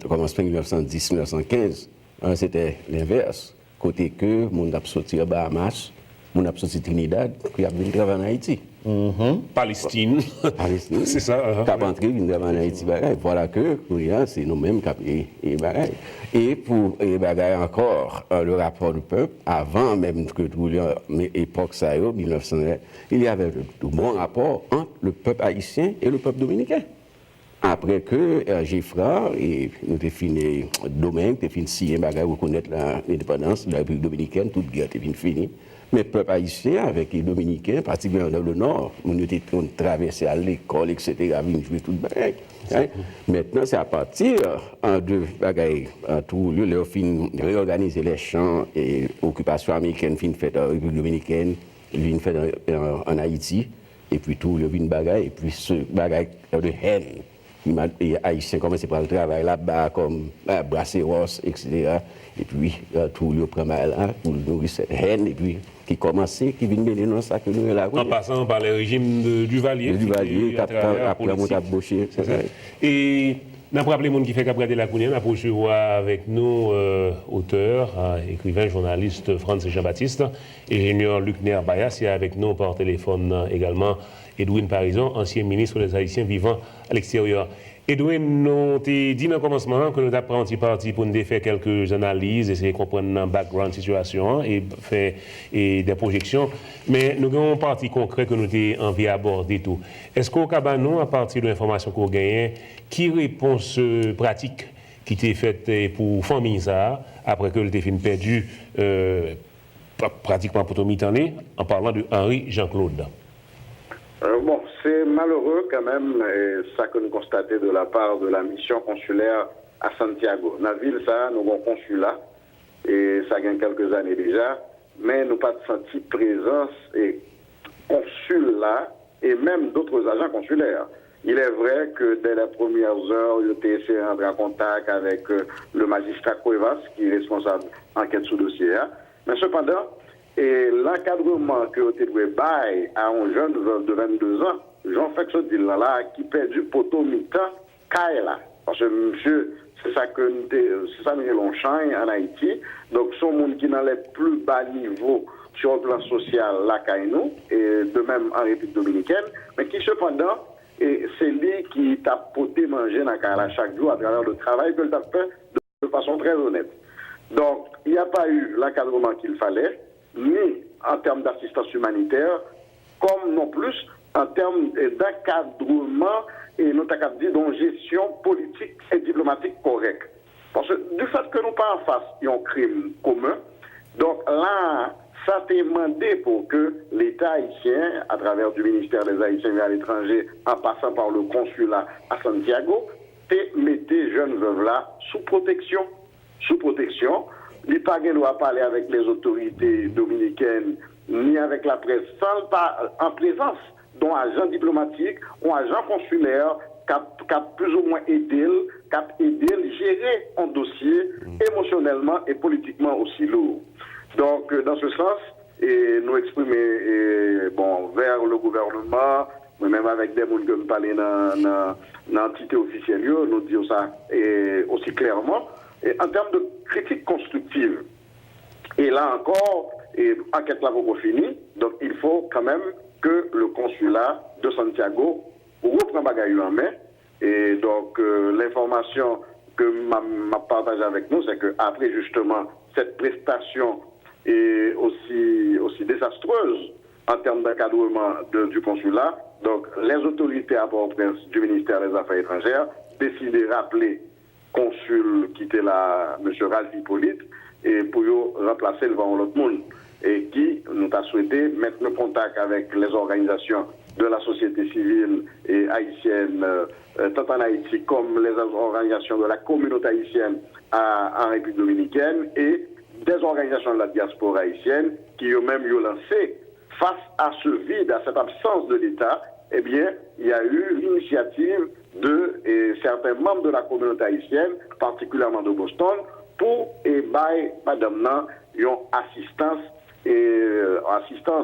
commencement 1910-1915. C'était l'inverse. Côté que, mon a sorti à Bahamas, mon a sorti Trinidad, qui a venu travailler en Haïti. Palestine. C'est ça. Qui a rentré, venu travailler en Haïti. Voilà que, c'est nous-mêmes qui avons fait. Et pour les encore, le rapport du peuple, avant même que l'époque ça, 1900, il y avait de bons rapports entre le peuple haïtien et le peuple dominicain. Après que Geffra et nous avons fini domaine, nous avons fini signer reconnaître l'indépendance de la République dominicaine, toute guerre était finie. Mais le peuple haïtien, avec les Dominicains, particulièrement dans le Nord, nous étions traversés à l'école, etc., nous jouer tout le bagaille. Maintenant, c'est à partir de bagaille, tout le leur fin réorganiser les champs et l'occupation américaine fin faite en République dominicaine, fin faite en Haïti, et puis tout le fin bagaille, et puis ce bagaille de haine. Les Haïtiens commencent par le travail là-bas, comme Brasseros, etc. Et puis, tout le prend mal pour nourrir cette haine, et puis qui commence, qui vient mener dans ça que nous là. En passant par le régime de Duvalier. Après, on a bouché. Et nous avons rappelé les gens qui fait qu'après la Counienne, nous poursuivre avec nous auteur, écrivain, journaliste Franz Jean-Baptiste, ingénieur Luc Nerbaya, c'est avec nous par téléphone également Edwin Parison, ancien ministre des Haïtiens vivant à l'extérieur. Edwin, nous avons dit dans le commencement que nous avons pris un petit parti pour nous faire quelques analyses, essayer de comprendre le background de la situation et faire des projections. Mais nous avons un parti concret que nous avons envie d'aborder tout. Est-ce qu'au cas nous, à partir de l'information qu'on gagne, qui réponse pratique qui était faite pour famille ça, après que le défi perdu pratiquement pour tout mi-temps, en parlant de Henri Jean-Claude? Bon, c'est malheureux quand même, ça que nous constatons de la part de la mission consulaire à Santiago. Dans la ville, ça, nous avons un consulat, et ça gagne quelques années déjà, mais nous n'avons pas senti présence et consul là, et même d'autres agents consulaires. Il est vrai que dès les premières heures, le TSC est rentré en contact avec le magistrat Cuevas, qui est responsable d'enquête sous dossier. Mais cependant, et l'encadrement que vous devez bailler à un jeune de 22 ans, Jean-Félix Odile-là, qui perd du poteau mi-temps, Kaila. Parce que monsieur, c'est ça que nous Longchamp en Haïti. Donc, son monde qui dans les plus bas niveaux sur le plan social, là, nous, et de même en République dominicaine, mais qui cependant et c'est lui qui t'a porté manger dans la chaque jour à travers le travail que tu as fait de façon très honnête. Donc, il n'y a pas eu l'encadrement qu'il fallait, ni en termes d'assistance humanitaire, comme non plus en termes d'encadrement et notamment de gestion politique et diplomatique correcte. Parce que du fait que nous pas en face d'un crime commun, donc là, ça t'est demandé pour que l'État haïtien, à travers du ministère des Haïtiens à l'étranger, en passant par le consulat à Santiago, t'es mettez jeunes veuves là sous protection. Sous protection. L'État ne doit parler avec les autorités dominicaines ni avec la presse sans en présence d'un agent diplomatique ou agent consulaire qui a plus ou moins aidé à gérer un dossier émotionnellement et politiquement aussi lourd. Donc, dans ce sens, nous exprimer vers le gouvernement, même avec des gens qui me parlent dans l'entité officielle, nous disons ça aussi clairement, et en termes de critique constructive. Et là encore, enquête là pour finir, donc il faut quand même que le consulat de Santiago reprend bagaille en main. Et donc, l'information que m'a partagée avec nous, c'est qu'après justement cette prestation est aussi désastreuse en termes d'encadrement du consulat, donc les autorités à Port-au-Prince du ministère des Affaires étrangères décident de rappeler consul qui était là, M. Ralph Hippolyte, et pour remplacer le vent l'autre monde, et qui nous a souhaité mettre en contact avec les organisations de la société civile et haïtienne, tant en Haïti comme les organisations de la communauté haïtienne en République dominicaine et des organisations de la diaspora haïtienne qui eux-mêmes ont lancé face à ce vide, à cette absence de l'État. Eh bien, il y a eu l'initiative de certains membres de la communauté haïtienne, particulièrement de Boston, pour madame nan une assistance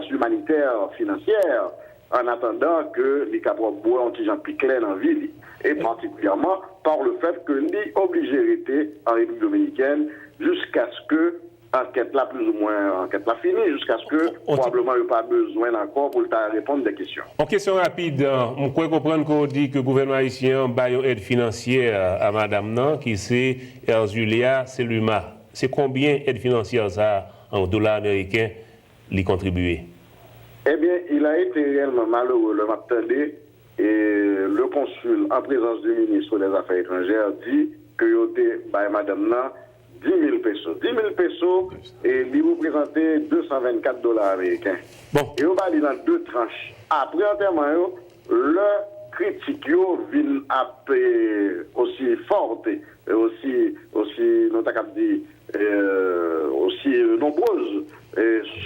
humanitaire financière en attendant que les capables bois ont déjà piqué dans la ville et particulièrement par le fait que les obligés rester en République dominicaine jusqu'à ce que enquête là plus ou moins enquête là finie jusqu'à ce que probablement il n'y a pas besoin encore pour répondre des questions. En question rapide, on peut comprendre qu'on dit que le gouvernement haïtien a une aide financière à madame nan qui c'est Erzulia Seluma. C'est combien d'aide financière ça en dollars américains lui contribuer? Eh bien, il a été réellement malheureux le matin et le consul en présence du ministre des Affaires étrangères dit que il était madame nan 10 000 pesos. 10 000 pesos et lui représentait $224 américains. Bon. Et on va aller dans deux tranches. Après enterrement, le critique vient aussi forte et aussi nombreuses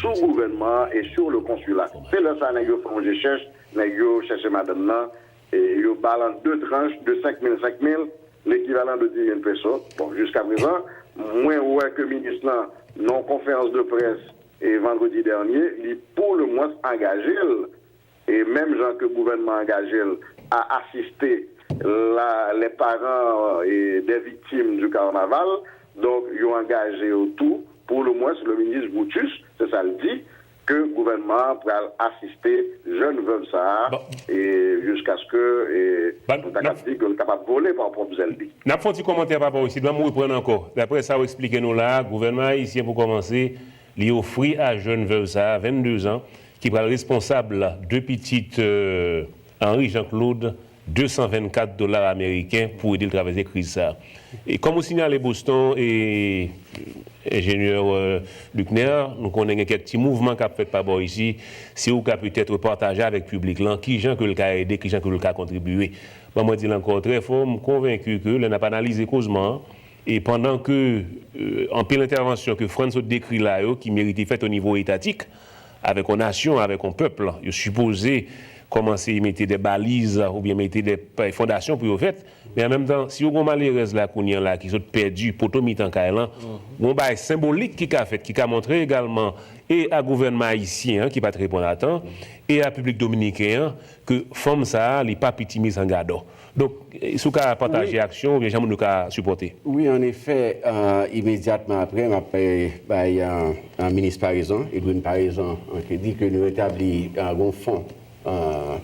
sous gouvernement et sur le consulat. C'est là ça nous font chercher madame là et ils balancent deux tranches de 5 000, l'équivalent de 10 000 pesos. Bon, jusqu'à présent, moins ouais que le ministre non conférence de presse et vendredi dernier, il pour le moins engagé et même gens que le gouvernement engagé à assister les parents et des victimes du carnaval. Donc, ils ont engagé autour, pour le moins, le ministre Boutus, c'est ça le dit, que le gouvernement pourra assister jeunes veuves ça et jusqu'à ce que nous capable de voler par propre zèle. N'a pas un commentaire par rapport ici, nous reprendre encore. D'après ça, vous expliquez-nous là, le gouvernement haïtien pour commencer, il offre à jeunes veuves ça, 22 ans, qui est responsable de petites Henri Jean-Claude, $224 américains pour aider le traverser crise ça. Et comme vous signalez Boston et ingénieur Luckner, nous connaissons quelques petits mouvements qu'a fait par rapport ici, si vous pouvez peut-être partager avec le public là, qui gens que le cas aidé, qui gens que le cas contribué. Moi je dis encore très fort, je suis convaincu que n'a pas analysé causement et pendant que en pile intervention que France a décrit là qui méritait faite au niveau étatique avec une nation, avec un peuple, il supposé commencer à mettre des balises ou bien mettre des fondations pour le fait. Mais en même temps, si vous avez malheureuse là, qui sont perdus, poteau mis en Kailan, on a symbolique qui a fait, qui a montré également et à gouvernement haïtien qui pas très répondre à temps, et à public dominicain que femme ça, les pas petit mis en garde. Donc, si vous avez partagé l'action, bien jamais nous avons supporté. Oui, en effet, immédiatement après, un ministre Paraison, Edwin Paraison, qui dit que nous établissons un fonds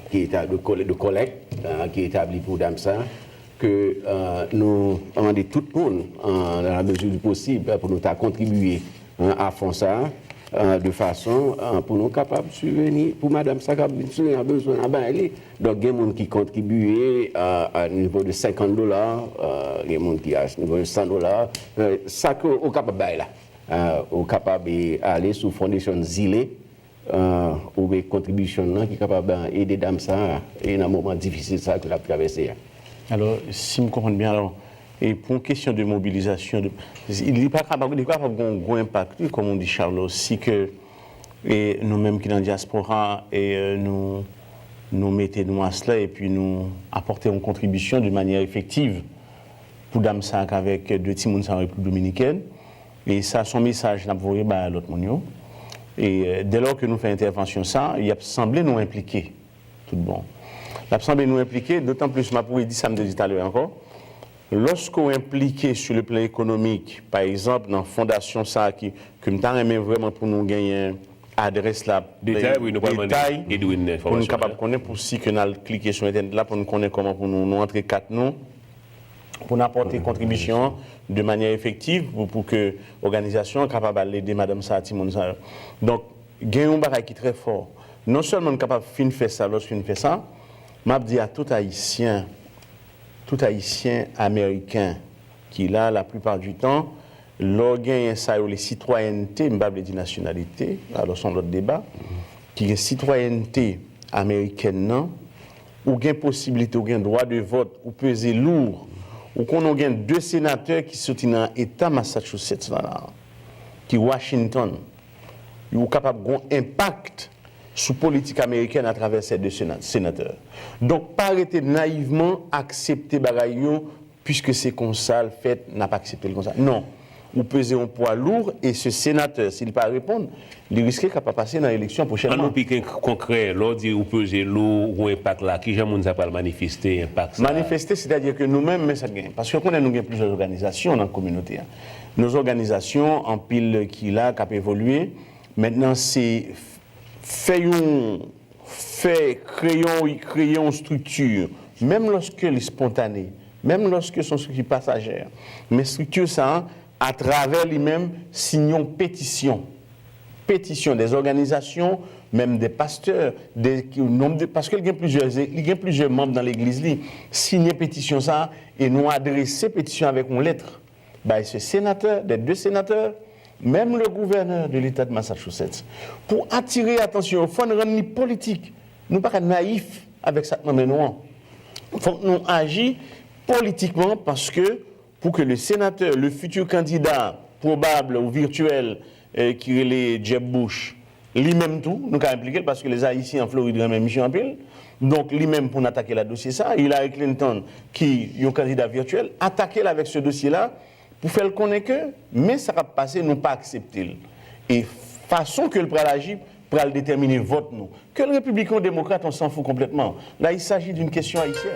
qui est de collecte, qui est établi pour Damsa, que nous demandons tout le monde, dans la mesure du possible, pour nous contribuer à faire ça, de façon pour nous capables de subvenir, pour Madame Sakab, nous avons besoin d'aller. Donc, il y a des gens qui contribuent à niveau de $50, il y a des gens qui à niveau de $100, ça qu'on est capable d'aller là. On est capable d'aller sous fondation Zile, ou des contributions qui sont capables d'aider Dame ça et dans un moment difficile ça que la traversé. Alors, si je comprends bien, alors, et pour une question de mobilisation, il n'est pas capable d'avoir un gros impact, comme on dit Charles, si que nous-mêmes qui sont dans la diaspora, et nous mettons à cela et puis nous apporter une contribution de manière effective pour Damsac avec deux Timons en République dominicaine. Et ça, son message, n'a pas envoyé à l'autre monde. Et dès lors que nous faisons intervention, ça, il a semblé nous impliquer. Tout bon. Il a semblé nous impliquer, d'autant plus, je pourrais dire ça me dit tout à l'heure encore. Lorsqu'on est impliqué sur le plan économique, par exemple, dans la fondation, ça, que nous avons vraiment pour nous gagner adresse là, détail, oui, nous pour nous capable de connaître pour si que nous cliquer sur Internet là, pour nous connaître comment pour nous entrer quatre noms, pour nous apporter contribution de manière effective pour que l'organisation soit capable d'aider Mme Saati Monsa. Donc, il y a un bagage qui est très fort. Non seulement capable de faire ça, lorsqu'on fait ça, je dis à tout Haïtien américain qui là, la plupart du temps, l'organe ça les citoyennetés, je ne vais pas dire nationalité, alors c'est l'autre débat, qui est citoyenneté américaine, non, ou gain possibilité, ou gain droit de vote, ou peser lourd, ou qu'on a deux sénateurs qui sont dans l'État Massachusetts, là, qui Washington, ou capable d'avoir un impact sur la politique américaine à travers ces deux sénateurs. Donc, pas arrêter naïvement accepter Bagayo, puisque c'est comme ça, le fait n'a pas accepté le comme ça. Non. Vous pesez un poids lourd et ce sénateur, s'il ne peut pas répondre, il risque de ne pas passer dans l'élection prochainement. En nous concret, l'on dit vous pesez lourd ou impact là, qui jamais nous a pas manifesté impact ça? Manifester, c'est-à-dire que nous-mêmes, mais ça gagne. Parce que nous avons plusieurs organisations dans la communauté. Nos organisations, en pile qui là, qui a évolué, maintenant c'est créons une structure, même lorsque les spontanés, même lorsque sont structures passagères, mais structure ça, à travers lui-même, signons pétition des organisations, même des pasteurs, parce qu'il y a plusieurs membres dans l'église, signer pétition ça, et nous adresser pétition avec une lettre. Ben, ce sénateur, des deux sénateurs, même le gouverneur de l'État de Massachusetts, pour attirer l'attention, il faut nous rendre politique. Nous ne sommes pas naïfs avec ça. Il faut que nous agissions politiquement parce que pour que le sénateur, le futur candidat probable ou virtuel qui est les Jeb Bush, lui-même tout, nous avons impliqué parce que les Haïtiens en Floride ont même mission en pile. Donc lui-même pour attaquer le dossier ça, Hillary Clinton qui est un candidat virtuel, attaquer avec ce dossier-là pour faire le connaître que, mais ça va passer, nous pas accepter. Et façon que le pral agir, pral déterminer vote nous. Que le républicain démocrate, on s'en fout complètement. Là, il s'agit d'une question haïtienne.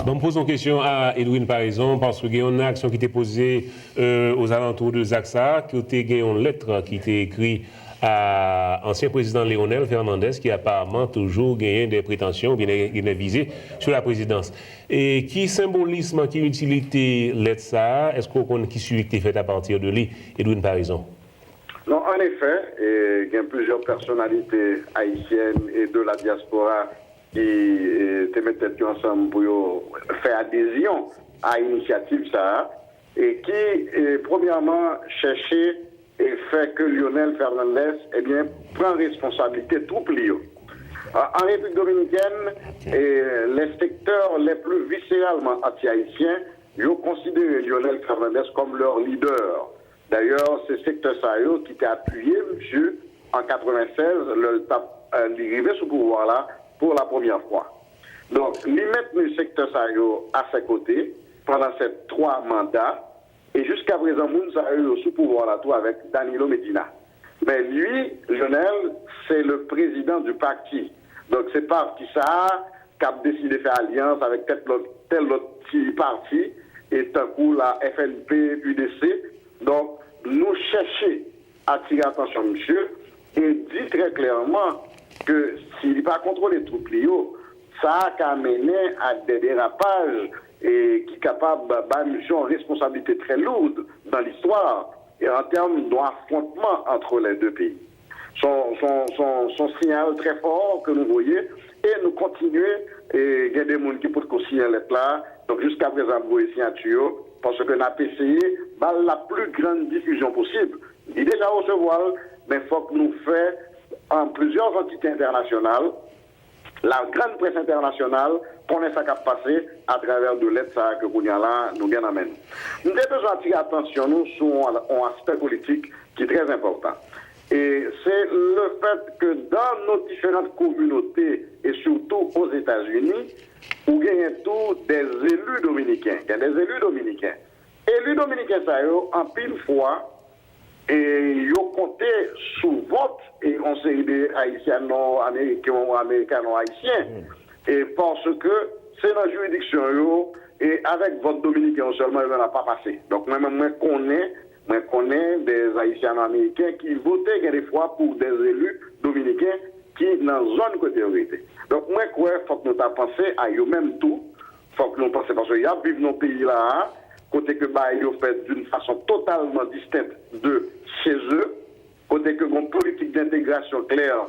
Bon, me pose une question à Edwin par exemple, parce qu'il y a une action qui était posée aux alentours de Zaxa, qui a été une lettre qui était écrite à l'ancien président Léonel Fernandez, qui apparemment toujours gagné des prétentions, bien des visées sur la présidence. Et qui symbolisme, qui utilité lettre ça, est-ce qu'on connaît qui suivi qui est fait à partir de lui, Edwin par exemple? Non, en effet, il y a plusieurs personnalités haïtiennes et de la diaspora qui te mettent ensemble pour faire adhésion à l'initiative ça et qui, premièrement, cherchait et fait que Lionel Fernandez prend responsabilité tout plié. En République dominicaine, les secteurs les plus viscéralement anti-haïtiens ont considéré Lionel Fernandez comme leur leader. D'ailleurs, c'est secteur Sayo qui t'a appuyé, monsieur, en 96, l'arrivée sous pouvoir là, pour la première fois. Donc, lui mettre le secteur Sayo à ses côtés pendant ces 3 mandats, et jusqu'à présent, Moun Sayo sous pouvoir là tout avec Danilo Medina. Mais lui, Lionel, c'est le président du parti. Donc, c'est parti ça, qui a décidé de faire alliance avec tel autre petit parti, et tant coup la FNP, UDC. Donc, nous cherchons à attirer l'attention, monsieur, et dit très clairement que s'il n'est pas contrôlé tout Clio, ça a mené à des dérapages et qui est capable de responsabilité très lourde dans l'histoire et en termes d'affrontement entre les deux pays. Son signal très fort que nous voyons et nous continuons et il y a des gens qui peuvent signaler là. Donc jusqu'à présent, vous voyez signature parce que nous avons essayé la plus grande diffusion possible. Il est déjà recevoir, mais il faut que nous fassions en plusieurs entités internationales, la grande presse internationale, connaît ça qui a passé à travers de l'aide que nous gagnons. Nous avons besoin d'attirer l'attention sur un aspect politique qui est très important. Et c'est le fait que dans nos différentes communautés, et surtout aux États-Unis, où il y a tous des élus dominicains. Il y a des élus dominicains. Élus dominicains, ça y est, en pile fois, et ils ont compté sous vote, et on s'est des haïtiens américano-haïtiens, et parce que c'est dans la juridiction, et avec vote dominicain seulement, il n'a pas passé. Donc, moi, je connais des haïtiens américains qui votaient des fois pour des élus dominicains qui dans la zone côté vérité. Donc, moi, il faut que nous pensions à eux-mêmes tout. Il faut que nous pensions parce qu'il y a vivre dans le pays là, côté que ils ont fait d'une façon totalement distincte de chez eux, côté que une politique d'intégration claire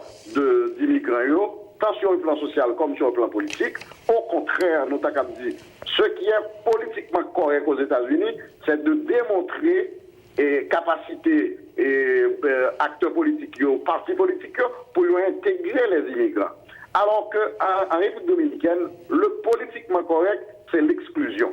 d'immigrants, tant sur le plan social comme sur le plan politique. Au contraire, nous avons dit, ce qui est politiquement correct aux États-Unis, c'est de démontrer et capacité et acteurs politiques, partis politiques, pour intégrer les immigrants. Alors qu'en République dominicaine, le politiquement correct, c'est l'exclusion.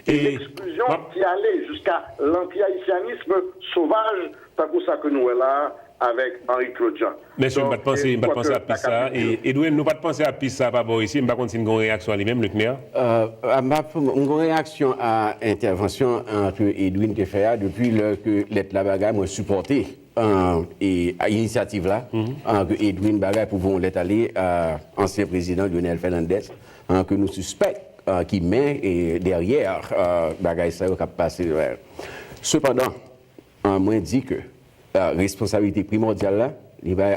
Et l'exclusion qui allait jusqu'à l'anti-haïtianisme sauvage, c'est pour ça que nous sommes là avec Henri-Claude Jean. Monsieur, je ne vais pas penser à Pissa. Et Edouin, nous ne pas penser à Pissa par rapport ici, je ne vais pas continuer une réaction à lui-même, Luc Maire. Une réaction à l'intervention entre Edouin et Féa depuis que la bagaille m'a supporté et à l'initiative là, que Edouin Bagay pouvons aller à l'ancien président Lionel Fernandez, que nous suspectons qui met derrière Bagay ça qui a passé. Cependant, moi dit que la responsabilité primordiale là, il va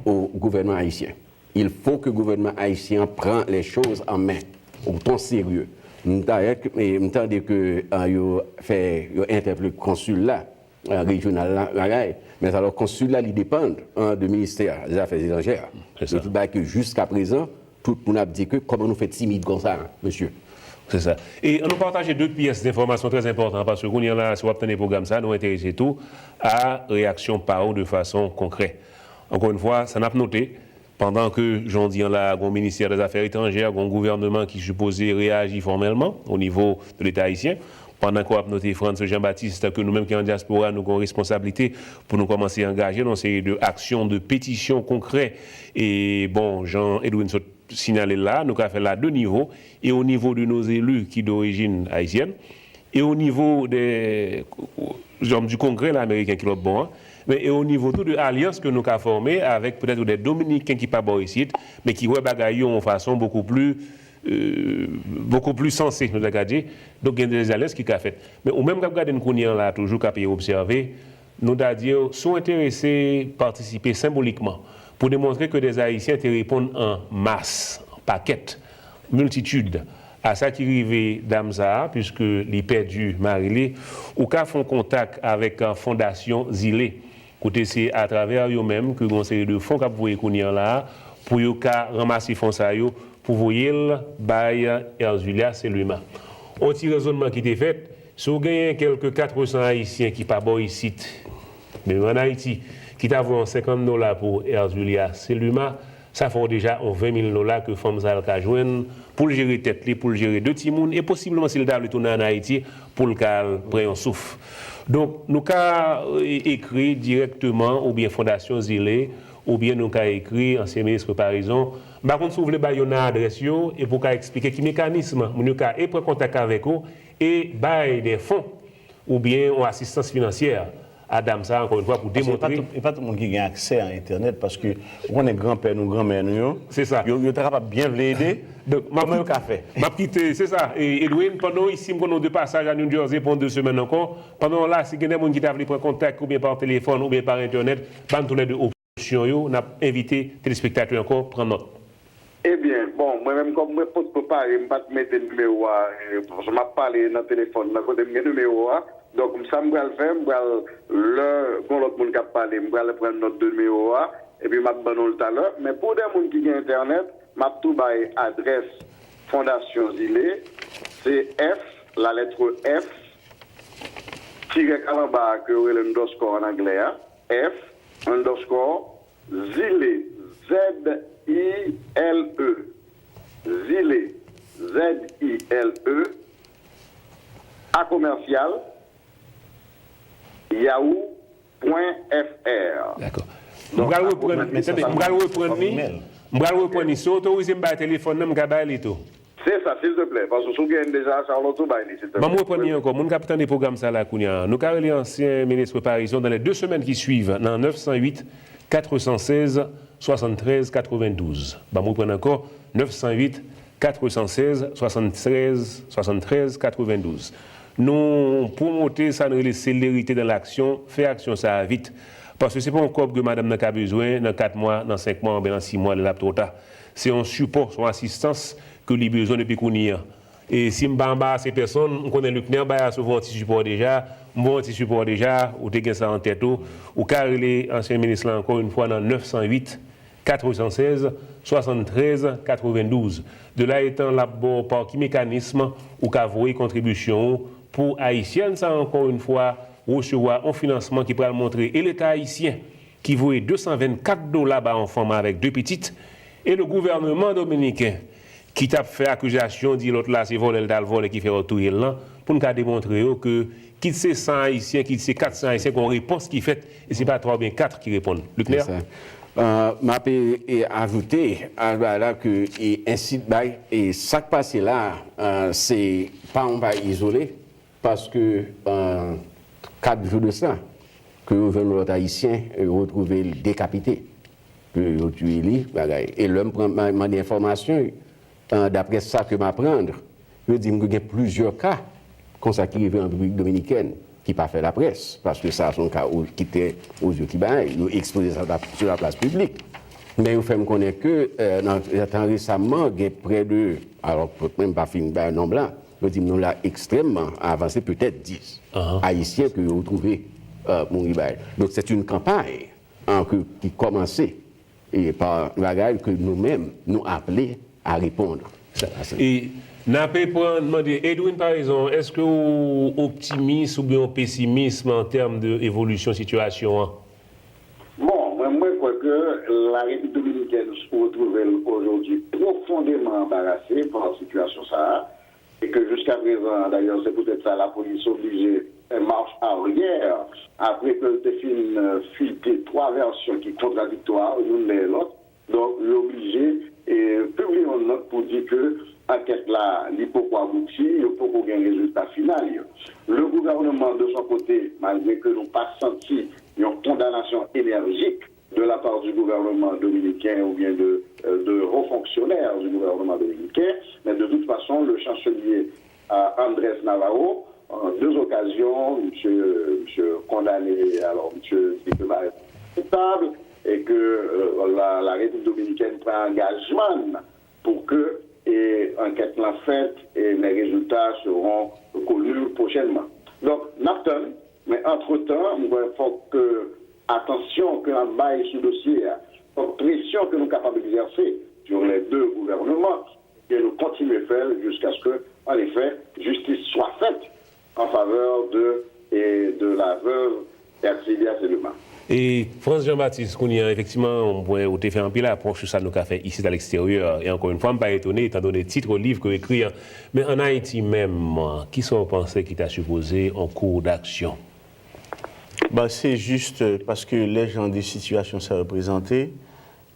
au gouvernement haïtien. Il faut que le gouvernement haïtien prenne les choses en main, au temps sérieux. Nous entendons que il interpellé le consul là, régional là, mais alors le consul là, il dépend du ministère des Affaires étrangères. C'est tout que jusqu'à présent, tout le monde a dit que comment nous fait timide comme ça, monsieur. C'est ça. Et on nous partage deux pièces d'informations très importantes parce que nous avons là, si vous obtenez le programme, ça nous intéresse tout à réaction par eux de façon concrète. Encore une fois, ça n'a pas noté. Pendant que, j'en dis là, le ministère des Affaires étrangères, un gouvernement qui supposait réagir formellement au niveau de l'État haïtien, pendant qu'on a noté France Jean-Baptiste, que nous-mêmes qui en diaspora, nous avons responsabilité pour nous commencer à engager dans ces actions de pétition concrètes. Et bon, Jean-Edouin signalé là, nous avons fait là deux niveaux, et au niveau de nos élus qui d'origine haïtienne, et au niveau du Congrès là, américain qui est bon, mais et au niveau tout de l'alliance que nous avons formée avec peut-être des Dominicains qui ne sont pas ici, mais qui voient bagaille en façon beaucoup plus sensée, nous avons dit. Donc il y a des alliances qui sont faites. Mais au même cas, nous avons là toujours qu'à observer, nous avons dit sont intéressés à participer symboliquement pour démontrer que des Haïtiens te répondent en masse, en paquet, multitude, à ça qui arrive d'Amza, puisque les perdus Marilé, ou qu'à font contact avec la Fondation Zilé. Côté c'est à travers eux-mêmes que une série de fonds qu'a vous connaître là, pour eux ramasser fonds ça yo, pour voyer bail Erzulia Seluma. Un petit raisonnement qui était fait, si vous gagnez quelques 400 Haïtiens qui pas bon ici, mais en Haïti, qui t'avouent $50 pour Erzulia Seluma, ça fait déjà $20,000 que Famzal ka joine pour gérer tête, pour gérer deux timounes et possiblement s'il doit retourner en Haïti pour le cas prendre un souffle. Donc nous avons écrit directement ou bien Fondation Zilé ou bien nous avons écrit ancien ministre par exemple. Par contre, si vous voulez une adresse et pour expliquer quel mécanisme nous avons prendre contact avec eux et bailler des fonds ou bien une assistance financière à Damsa, encore une fois, pour démontrer. Il n'y a pas tout le monde qui a accès à Internet parce que on est grand-père, nous, grand-mère, nous. C'est ça. Ils sont capables de bien l'aider. Donc, comment ils ont fait? C'est ça. Et Edwin, pendant ici, nous avons de passage à New Jersey pendant 2 semaines encore. Pendant là, si il y a des gens qui ont prendre contact, ou bien par téléphone, ou bien par Internet, dans tous les deux options, on a invité les téléspectateurs encore à prendre note. Eh bien, bon, moi-même, comme je peux préparer, je ne vais pas mettre le numéro, je m'ai parlé dans le téléphone, je vais mettre le numéro, donc ça, je vais le faire, quand l'autre monde a parlé, je vais prendre notre numéro, et puis je vais le tout à l'heure. Mais pour des gens qui ont Internet, je vais tout donner adresse Fondation Zile, c'est F, la lettre F, tiré à bas que vous avez underscore en anglais, F, underscore, Zile, Z-I-L-E, Zile, Z-I-L-E, à commercial, yahoo.fr. D'accord. Je vais reprendre ça, autorisez mon téléphone, je vais tout. C'est ça, s'il te plaît, parce que si vous avez déjà Charlotte, s'il te plaît. Je vais reprendre encore, mon capitaine des programmes, ça là, nous avons l'ancien ministre de Parisien dans les 2 semaines qui suivent, dans 908 416 73 92. Je vais reprendre encore 908 416 73 92. Nous promoter ça, nous célérité dans l'action, faire action ça vite. Parce que ce n'est pas un corps que madame n'a besoin dans 4 mois, dans 5 mois, dans 6 mois, de la trop tard. C'est un support, son assistance que les besoins depuis qu'on y a. Et si je bats ces personnes, on connaît le CNER, bah, souvent un petit support déjà, ou tu as ça en tête, ou car les anciens ministres là encore une fois dans 908 416 73 92. De là étant là par qui mécanisme ou qu'avouer contribution pour Haïtiens, ça encore une fois recevoir un financement qui pourra montrer et l'État haïtien qui vaut $224 en format avec 2 petites et le gouvernement dominicain qui t'a fait accusation, dit l'autre là, c'est volé le vol et qui fait retourner là, pour nous démontrer que quitte c'est 100 haïtiens, quitte c'est 400 haïtiens qu'on réponse qui fait et c'est pas 3 ou bien 4 qui répondent. Le clair? M'a ajouté là que ainsi et ça qui passe là c'est pas on va isolé parce que 4 jours de ça que l'autre haïtien retrouvé décapité que tué lui et l'homme prend ma information d'après ça que m'apprendre je dis qu'il y a plusieurs cas comme ça qui arrivent en République dominicaine qui pas fait la presse, parce que ça, c'est un cas qui était aux yeux qui baillent, nous exposer ça sur la place publique. Mais vous faites connaître que, récemment, il y a près de, alors peut-être même pas fini un nombre là, je dis nous là extrêmement avancé, peut-être 10 haïtiens que vous trouvez mon ribail. Donc c'est une campagne qui commençait et par la que nous-mêmes nous appelons à répondre. Et n'a pas demandé, Edwin par exemple, est-ce que vous optimiste ou bien pessimisme en termes d'évolution de situation? Bon, moi je crois que la République dominicaine se retrouve aujourd'hui profondément embarrassée par la situation ça, et que jusqu'à présent, d'ailleurs, c'est peut-être ça la police obligée marche arrière, après que le film filtré 3 versions qui sont contradictoires, l'une et l'autre, donc l'obligé et publier une note pour dire que l'enquête là, il faut pas aboutir, il faut qu'on ait un résultat final. Le gouvernement, de son côté, malgré que nous pas senti une condamnation énergique de la part du gouvernement dominicain ou bien de hauts fonctionnaires du gouvernement dominicain, mais de toute façon, le chancelier Andrés Navarro, en 2 occasions, monsieur condamné, alors monsieur dit que va être coupable et que la République dominicaine prend engagement pour que enquête la faite et les résultats seront connus prochainement. Donc, Nathan, mais entre-temps, il faut que, attention, que l'on baille ce dossier, pression que nous sommes capables d'exercer sur les 2 gouvernements, et nous continuons à faire jusqu'à ce que, en effet, justice soit faite en faveur de la veuve Ercilia Seluma. Et France Jean-Baptiste, qu'on y a effectivement, on pourrait faire un peu l'approche ça nous a fait ici à l'extérieur. Et encore une fois, je ne suis pas étonné, étant donné le titre au livre que écrit. Mais en Haïti même, qui sont pensés qui t'a supposé en cours d'action? C'est juste parce que les gens des situations ça représentait,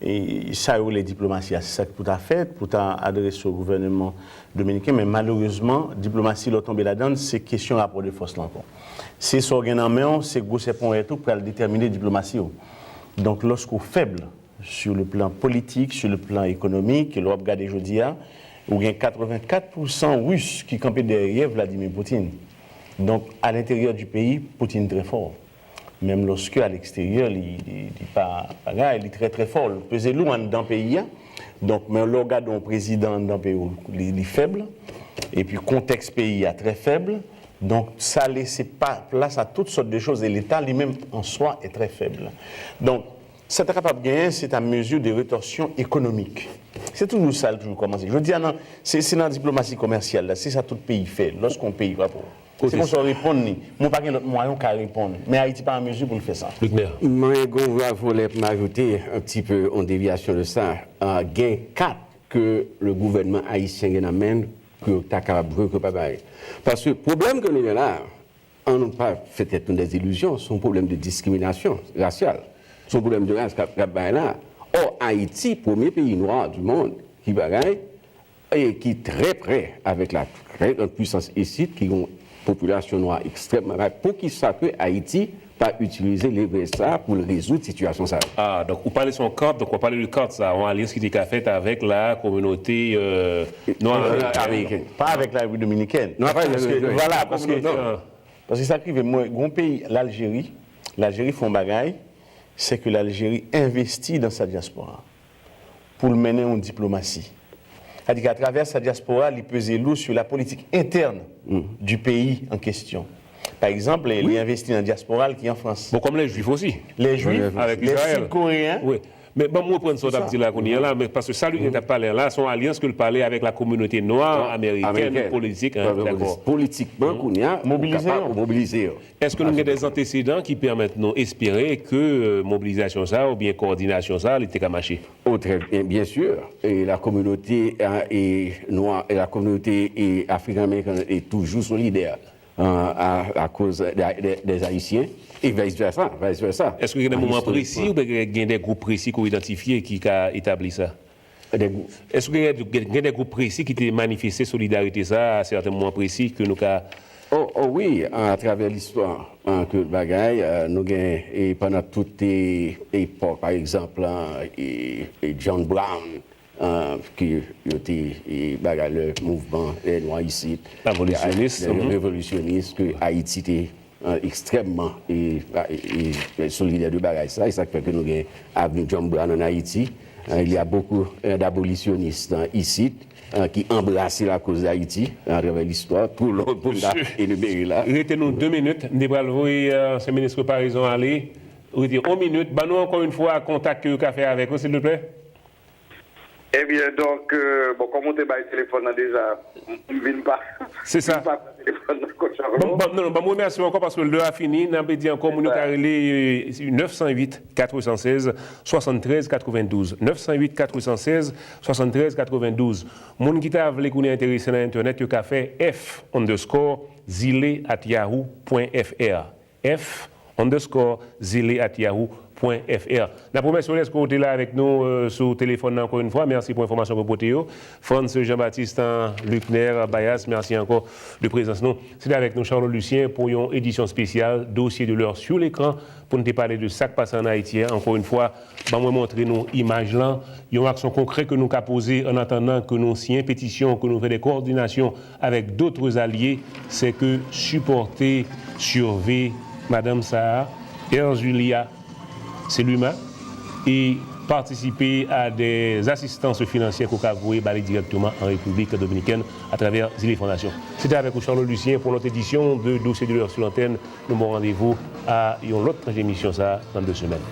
Et ça, les diplomaties, c'est ça que tout a fait, pour adresser au gouvernement dominicain, mais malheureusement, diplomatie, là, tombé là-dedans, c'est question rapport de force là encore. C'est ce organe en main, c'est gros point et tout pour déterminer la diplomatie. Donc, lorsqu'on est faible sur le plan politique, sur le plan économique, l'on regarde aujourd'hui, il y a 84% Russes qui campent derrière Vladimir Poutine. Donc, à l'intérieur du pays, Poutine est très fort. Même lorsque à l'extérieur, il est très très fort. Il pesait lourd dans le pays. Donc, mais le regard d'un président dans le pays, il est faible. Et puis, le contexte pays est très faible. Donc, ça ne laisse pas place à toutes sortes de choses. Et l'État lui-même en soi est très faible. Donc, cette capable de gagner, c'est à mesure de rétorsion économique. C'est toujours ça, toujours commencer. Je dis, non, c'est dans la diplomatie commerciale. C'est ça que tout pays fait. Lorsqu'on paye, c'est comme ça qu'on répond. Moi, pas d'autre moyen qu'à répondre. Mais Haïti n'est pas en mesure pour le faire ça. Moi, je voulais m'ajouter un petit peu en déviation de ça. Gain 4 que le gouvernement haïtien amène, que tu as capable de pas. Parce que le problème que nous avons là, on n'a pas fait être des illusions, c'est un problème de discrimination raciale. C'est un problème de race là. Or, Haïti, premier pays noir du monde, qui bagaille, et qui est très près avec la très grande puissance ici, qui ont population noire extrêmement rare, pour qu'ils sachent que Haïti pas utiliser les ça pour résoudre la situation. Ça. Ah, donc vous parlez de son cadre, donc on parle du cadre, ça, on alliance qui était faite avec la communauté noire américaine. Pas avec la République dominicaine. Non, voilà, parce que ça arrive, moi, grand pays, l'Algérie font bagaille, c'est que l'Algérie investit dans sa diaspora pour le mener en diplomatie. C'est-à-dire qu'à travers sa diaspora, il pèse lourd sur la politique interne du pays en question. Par exemple, il investit dans la diaspora qui est en France. Bon, comme les Juifs aussi. Les Juifs, avec les Sud-Coréens. Oui. Mais bon, moi, prendre ça là, mais parce que ça, lui, il a parlé là, son alliance que le parlait avec la communauté noire américaine, politique, d'accord. Politiquement, qu'on y a mobilisé. Est-ce que nous avons des antécédents qui permettent nous d'espérer que mobilisation ça ou bien coordination ça, elle était qu'à marcher? Oh, très bien sûr. Et la communauté noire et la communauté africaine-américaine est toujours solidaire. À cause des Haïtiens et vice-versa. Est-ce qu'il y a des moments précis ou bien il y a des groupes précis qui ont identifié qui ont établi ça? Est-ce qu'il y a des groupes précis qui ont manifesté solidarité ça à certains moments précis que nous avons... Oh oui, à travers l'histoire que le bagaille, nous avons pendant toutes les époques, par exemple, et John Brown, qui était le mouvement des Noirs ici, révolutionniste, que Haïti était extrêmement solidaire de bagaille ça, et ça fait que nous avons avenue John Brown en Haïti. Il y a beaucoup d'abolitionnistes ici qui embrassent la cause d'Haïti à travers l'histoire, tout le monde pour énumérer là. Retenez-nous 2 minutes, nous allons voir ce ministre par exemple aller. Retenez 1 minute, nous encore une fois contact que vous avez fait avec vous, s'il vous plaît. Eh bien, donc, bon, comme on te bat le téléphone déjà, je ne pas. C'est ça. Non, je vous remercie encore parce que l'heure a fini. Nous avons dit encore, nous avons 908 416 73 92. 908 416 73 92. Moun qui t'a voulu qu'on est intéressé dans Internet, tu as fait f_zile@yahoo.fr. f_zile@yahoo.fr. La première chose, est-ce que vous êtes là avec nous sur le téléphone encore une fois? Merci pour l'information que vous portez. Franz Jean-Baptiste Luckner, Bayas, merci encore de présence. C'est avec nous Charles Lucien pour une édition spéciale, dossier de l'heure sur l'écran, pour nous parler de ça qui passe en Haïti. Encore une fois, je vais vous montrer nos images là. Il y a une action concrète que nous avons posée en attendant que nous signions une pétition, que nous faisons des coordinations avec d'autres alliés. C'est que supporter, surveiller Madame Saha, Julia, c'est l'humain, et participer à des assistances financières qu'on a vouées directement en République dominicaine à travers Zile Fondation. C'était avec Charles Lucien pour notre édition de Dossier de l'heure sur l'antenne. Nous avons rendez-vous à une autre émission ça dans 2 semaines.